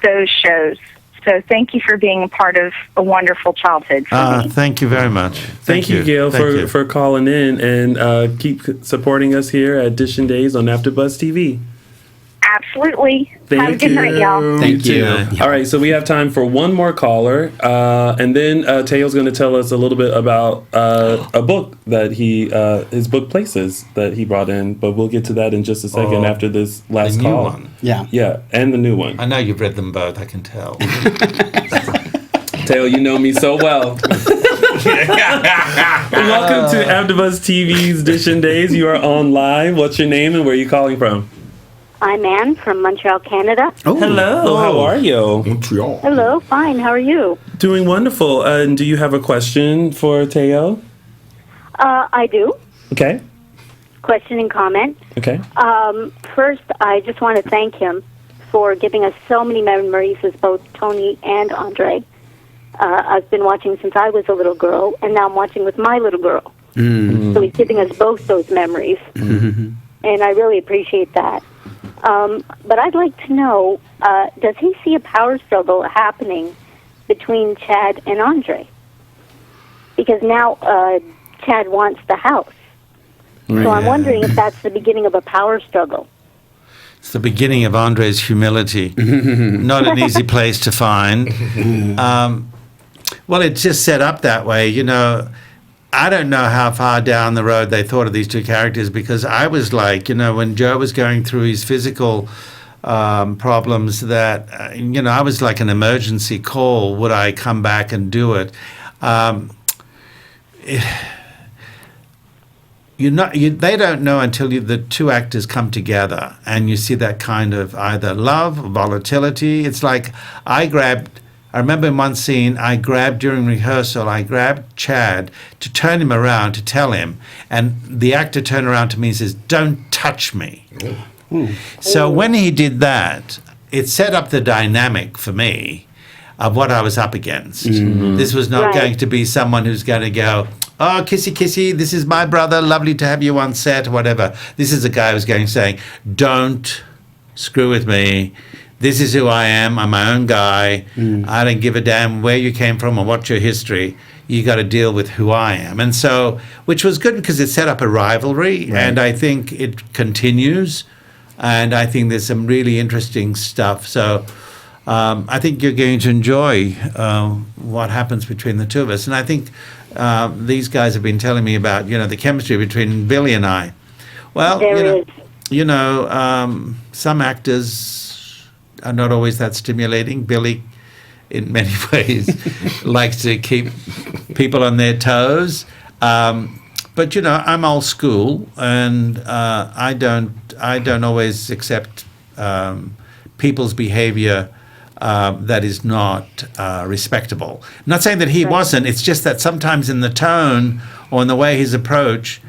those shows. So thank you for being a part of a wonderful childhood for me. Thank you very much. Thank you, Gail, for calling in and keep supporting us here at Edition Days on AfterBuzz TV. Absolutely. Have a good night, y'all. Thank you. All right, so we have time for one more caller, and then Thao's going to tell us a little bit about a book that his book Places that he brought in, but we'll get to that in just a second after this last the call. new one. Yeah, and the new one. I know you've read them both, I can tell. Thaao, you know me so well. Welcome to AfterBuzz TV's Edition Days. You are on live. What's your name and where are you calling from? I'm Anne from Montreal, Canada. Oh, hello. How are you? Montreal. Hello, fine. How are you? Doing wonderful. And do you have a question for Thaao? I do. Okay. Question and comment. Okay. First, I just want to thank him for giving us so many memories as both Tony and Andre. I've been watching since I was a little girl, and now I'm watching with my little girl. Mm-hmm. So he's giving us both those memories, and I really appreciate that. But I'd like to know, does he see a power struggle happening between Chad and Andre? Because now Chad wants the house. So I'm wondering if that's the beginning of a power struggle. It's the beginning of Andre's humility. Not an easy place to find. Well, it's just set up that way. You know, I don't know how far down the road they thought of these two characters, because I was like, you know, when Joe was going through his physical problems, that, you know, I was like an emergency call. Would I come back and do it? They don't know until the two actors come together and you see that kind of either love or volatility. It's like I remember in one scene, during rehearsal, I grabbed Chad to turn him around to tell him, and the actor turned around to me and says, "Don't touch me." So when he did that, it set up the dynamic for me of what I was up against. This was not going to be someone who's going to go, oh, kissy, kissy, this is my brother, lovely to have you on set, whatever. This is a guy who's going saying, don't screw with me. This is who I am. I'm my own guy. I don't give a damn where you came from or what's your history. You got to deal with who I am. And so, which was good because it set up a rivalry, and I think it continues. And I think there's some really interesting stuff. So I think you're going to enjoy what happens between the two of us. And I think these guys have been telling me about, the chemistry between Billy and I. Well, some actors are not always that stimulating. Billy, in many ways, likes to keep people on their toes. But I'm old school, and I don't always accept people's behavior that is not respectable. I'm not saying that he wasn't. It's just that sometimes in the tone or in the way his approach,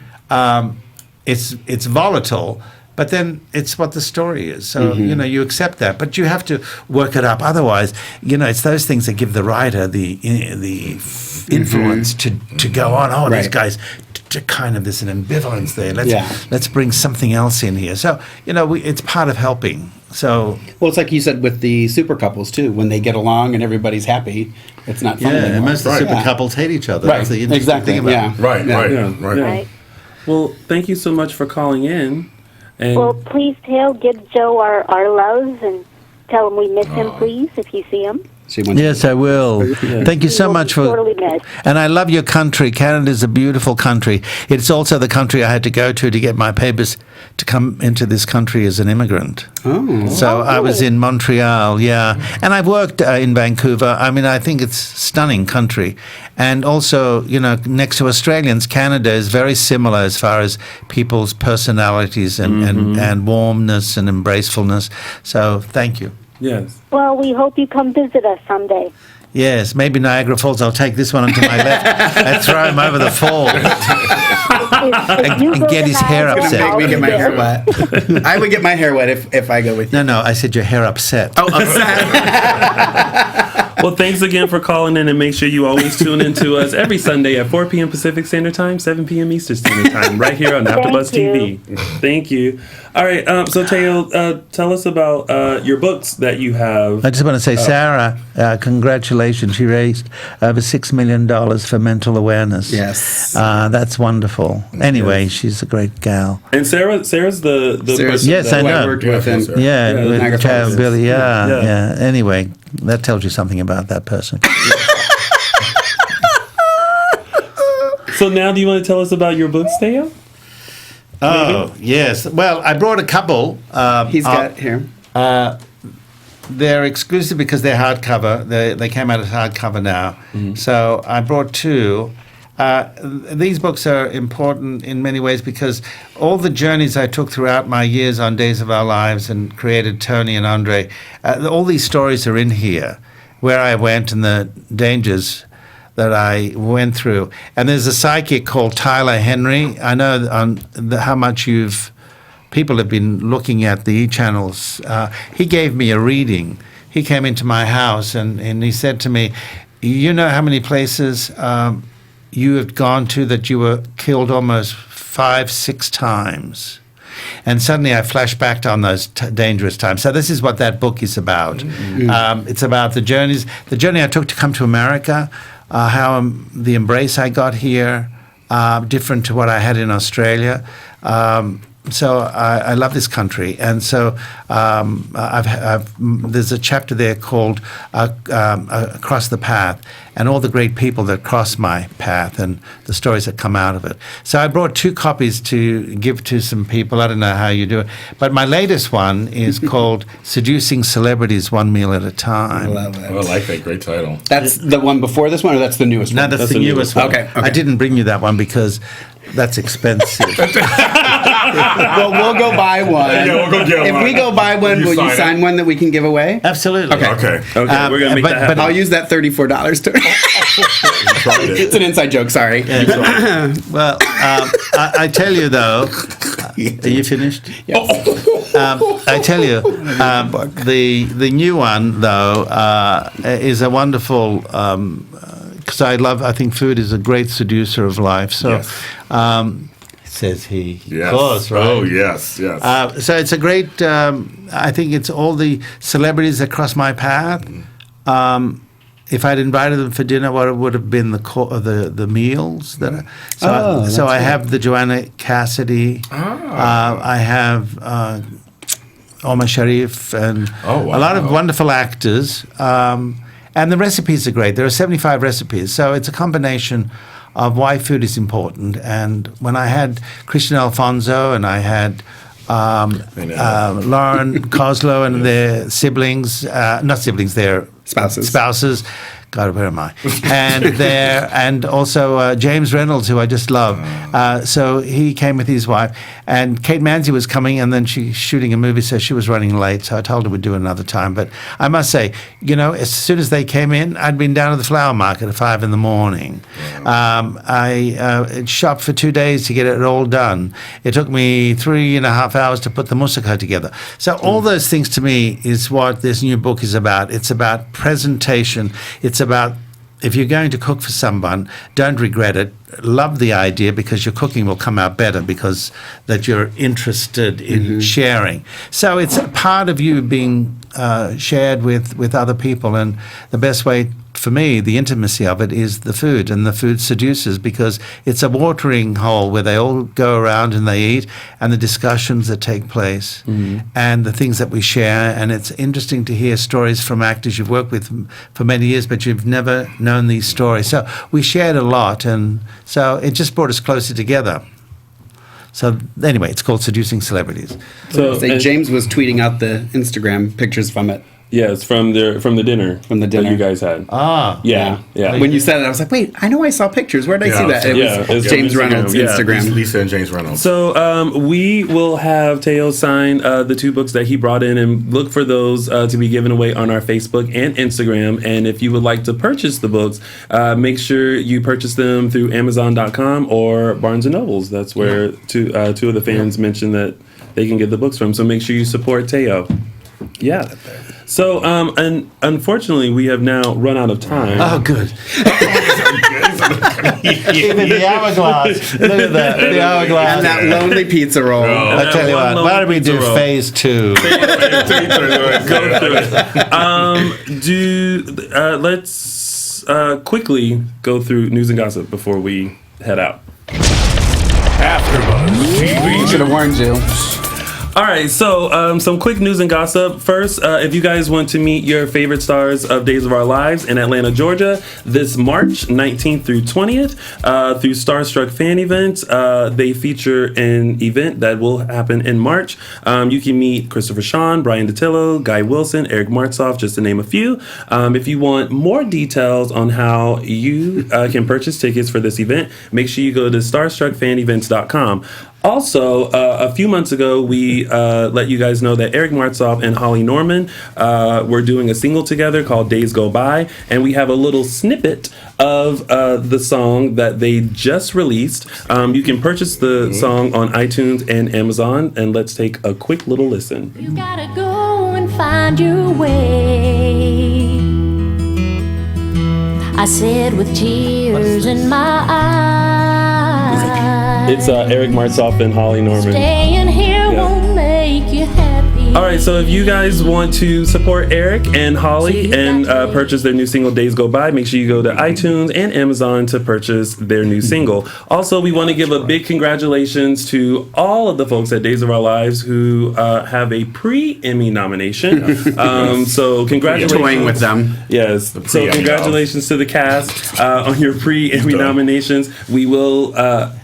it's volatile. But then it's what the story is. So, you accept that. But you have to work it up. Otherwise, it's those things that give the writer the influence to go on. These guys, to kind of, there's an ambivalence there. Let's bring something else in here. So, it's part of helping. So, well, it's like you said with the super couples, too. When they get along and everybody's happy, it's not fun anymore. And most of the super couples hate each other. Right, That's the interesting thing about it. Right. Well, thank you so much for calling in. Well, please give Joe our loves and tell him we miss him, please, if you see him. Yes, I will. Thank you so much for. Totally missed. And I love your country. Canada is a beautiful country. It's also the country I had to go to get my papers to come into this country as an immigrant. So I was in Montreal, and I've worked in Vancouver. I mean, I think it's stunning country. And also, next to Australians, Canada is very similar as far as people's personalities and warmness and embracefulness. So thank you. Yes. Well, we hope you come visit us someday. Yes, maybe Niagara Falls. I'll take this one onto my left and throw him over the falls and get his hair upset. Make me get my hair wet. I would get my hair wet if I go with you. No, I said your hair upset. Oh, upset. Well, thanks again for calling in, and make sure you always tune in to us every Sunday at 4 p.m. Pacific Standard Time, 7 p.m. Eastern Standard Time, right here on AfterBuzz TV. Thank you. All right, so Thaao, tell us about your books that you have. I just want to say, Sarah, congratulations. She raised over $6 million for mental awareness. Yes. That's wonderful. Anyway, she's a great gal. And Sarah's the person yes, I know. I worked with him. With Child Billy. Yeah. Anyway, that tells you something about that person. So now, do you want to tell us about your books, Thaao? Oh, yes. Well, I brought a couple. He's got here. They're exclusive because they're hardcover. They came out as hardcover now. So I brought two. These books are important in many ways because all the journeys I took throughout my years on Days of Our Lives and created Tony and Andre, all these stories are in here, where I went and the dangers that I went through. And there's a psychic called Tyler Henry. I know how much people have been looking at the e-channels. He gave me a reading. He came into my house and he said to me, you know how many places you have gone to that you were killed almost 5-6 times? And suddenly I flashed back on those dangerous times. So this is what that book is about. It's about the journey I took to come to America, how the embrace I got here, different to what I had in Australia. So I love this country, and so there's a chapter there called Across the Path, and all the great people that cross my path and the stories that come out of it. So I brought 2 copies to give to some people. I don't know how you do it, but my latest one is called Seducing Celebrities One Meal at a Time. I love that. Oh, I like that. Great title. That's the one before this one, or that's the newest one? No, that's the newest one. Okay. I didn't bring you that one because that's expensive. Well, we'll go buy one. Yeah, we'll go get one. If we go buy one, will you sign one that we can give away? Absolutely. Okay. We're gonna make that happen. But I'll use that $34 to. It's an inside joke. Sorry. Well, I tell you though, Are you finished? Yes. I tell you, the new one though is a wonderful. Because I think food is a great seducer of life. So. Yes. Says he. Yes. Of course, right? Oh, yes, yes. So it's a great. I think it's all the celebrities that cross my path. If I'd invited them for dinner, what it would have been the meals that. So I have the Joanna Cassidy. I have Omar Sharif and a lot of wonderful actors. And the recipes are great. There are 75 recipes, so it's a combination of why food is important. And when I had Christian Alfonso and I had Lauren Koslow and their siblings, not siblings, their spouses. God, where am I? And also James Reynolds, who I just love. So he came with his wife, and Kate Manzi was coming, and then she's shooting a movie, so she was running late. So I told her we'd do it another time. But I must say, as soon as they came in, I'd been down to the flower market at 5 a.m. I shopped for 2 days to get it all done. It took me 3.5 hours to put the moussaka together. So all those things to me is what this new book is about. It's about presentation. It's about, if you're going to cook for someone, don't regret it. Love the idea, because your cooking will come out better because that you're interested in sharing. So it's a part of you being shared with other people, and the best way for me, the intimacy of it is the food, and the food seduces because it's a watering hole where they all go around and they eat, and the discussions that take place and the things that we share. And it's interesting to hear stories from actors you've worked with for many years, but you've never known these stories. So we shared a lot, and so it just brought us closer together. So anyway, it's called Seducing Celebrities. So James was tweeting out the Instagram pictures from it. Yes, from the dinner. From the dinner that you guys had. Yeah. When you said it, I was like, wait, I know I saw pictures. Where did I see that? It was James Reynolds' Instagram. Lisa and James Reynolds. So we will have Thaao sign the 2 books that he brought in, and look for those to be given away on our Facebook and Instagram. And if you would like to purchase the books, make sure you purchase them through Amazon.com or Barnes & Nobles. That's where two of the fans mentioned that they can get the books from. So make sure you support Thaao. Yeah. So, and unfortunately, we have now run out of time. Oh, good. Even the hourglass. Look at that. The hourglass. And that lonely pizza roll. I tell you what, why don't we do phase 2? Go through it. Let's quickly go through news and gossip before we head out. AfterBuzz TV. Should have warned you. All right, so some quick news and gossip. First, if you guys want to meet your favorite stars of Days of Our Lives in Atlanta, Georgia, this March 19th through 20th, through Starstruck Fan Events, they feature an event that will happen in March. You can meet Christopher Sean, Brian Datillo, Guy Wilson, Eric Martzoff, just to name a few. If you want more details on how you can purchase tickets for this event, make sure you go to starstruckfanevents.com. Also, a few months ago, we let you guys know that Eric Martzoff and Holly Norman were doing a single together called Days Go By, and we have a little snippet of the song that they just released. You can purchase the song on iTunes and Amazon, and let's take a quick little listen. You gotta go and find your way, I said with tears in my eyes. It's Eric Martzoff and Holly Norman. Staying here won't make you happy. All right, so if you guys want to support Eric and Holly and purchase their new single Days Go By, make sure you go to iTunes and Amazon to purchase their new single. Also, we want to give a big congratulations to all of the folks at Days of Our Lives who have a pre-Emmy nomination. So congratulations. Toying with them. Yes. So congratulations to the cast on your pre-Emmy nominations. We will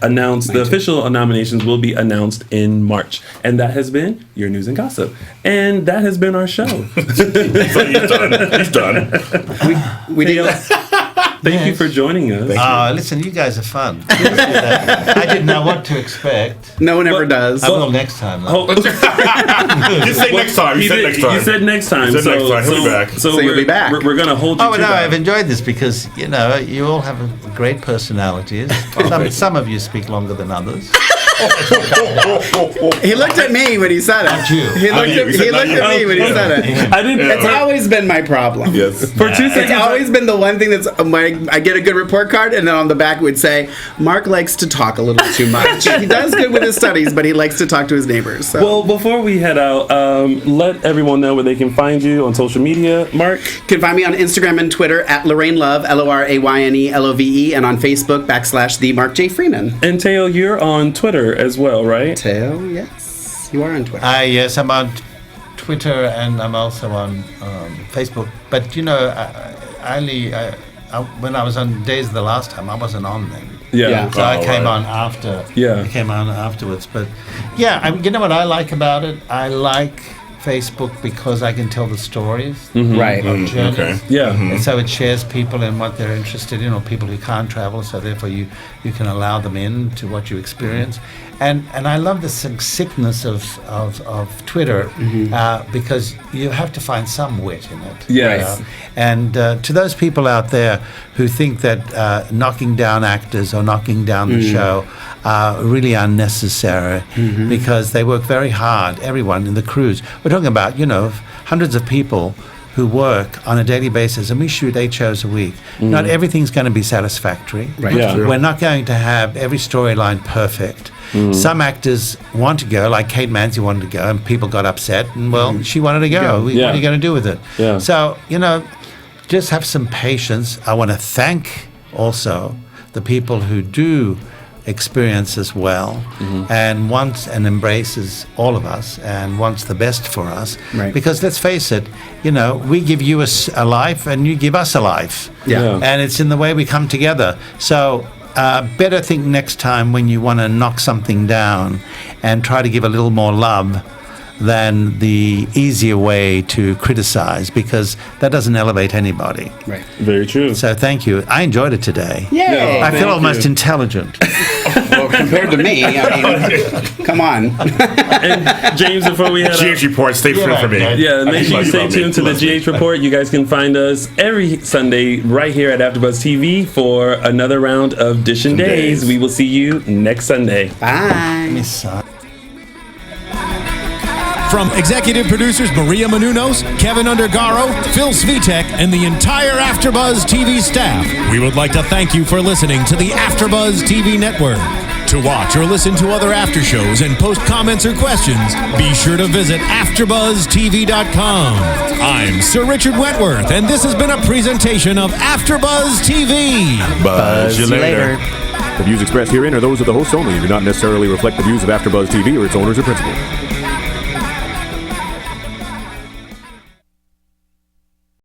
announce, the official nominations will be announced in March. And that has been your news and gossip. And that has been our show. He's done. We did Thank you for joining us. Listen, you guys are fun. I didn't know what to expect. No one ever does. I will next time. You say next time. You said next time. He'll be back. So you'll be back. We're going to hold you to that. I've enjoyed this because, you all have great personalities. Some of you speak longer than others. He looked at me when he said it. Not you. He looked at me when he said it. I didn't. It's always been my problem. Yes. For 2 seconds, It's always been the one thing that's I get a good report card, and then on the back it would say, Mark likes to talk a little too much. He does good with his studies, but he likes to talk to his neighbors. So. Well, before we head out, let everyone know where they can find you on social media. Mark? You can find me on Instagram and Twitter at Lorraine Love, LORAYNELOVE, and on Facebook / the Mark J Freeman. And Thaao, you're on Twitter as well, right? Thaao, yes. You are on Twitter. Yes, I'm on Twitter and I'm also on Facebook. But, you know, when I was on Days the last time, I wasn't on then. Yeah. So I came on after. Yeah. I came on afterwards. But, yeah, you know what I like about it? I like Facebook because I can tell the stories. Right. Journeys. Okay. Yeah. And so it shares people in what they're interested in, or people who can't travel, so therefore you can allow them in to what you experience. And I love the succinctness of Twitter because you have to find some wit in it. Yes. And to those people out there who think that knocking down actors or knocking down the show are really unnecessary because they work very hard, everyone in the crews. We're talking about, you know, hundreds of people who work on a daily basis, and we shoot 8 shows a week. Not everything's going to be satisfactory. Right. Yeah. We're not going to have every storyline perfect. Some actors want to go, like Kate Mansi wanted to go, and people got upset, and well, she wanted to go. What are you going to do with it? Yeah. So, you know, just have some patience. I want to thank also the people who do experience as well and wants and embraces all of us and wants the best for us. Right. Because let's face it, you know, we give you a life and you give us a life. Yeah. And it's in the way we come together. So better think next time when you want to knock something down and try to give a little more love than the easier way to criticize, because that doesn't elevate anybody. Right. Very true. So thank you. I enjoyed it today. Yay! I feel almost intelligent. Well, compared to me, I mean, come on. And James, before we head out, GH Report, stay tuned for me. yeah, make sure you stay tuned to the GH Report. You guys can find us every Sunday right here at AfterBuzz TV for another round of Dishin' Days. We will see you next Sunday. Bye. From executive producers Maria Menounos, Kevin Undergaro, Phil Svitek, and the entire AfterBuzz TV staff, we would like to thank you for listening to the AfterBuzz TV network. To watch or listen to other after shows and post comments or questions, be sure to visit AfterBuzzTV.com. I'm Sir Richard Wentworth, and this has been a presentation of AfterBuzz TV. Buzz you later. The views expressed herein are those of the hosts only and do not necessarily reflect the views of AfterBuzz TV or its owners or principals.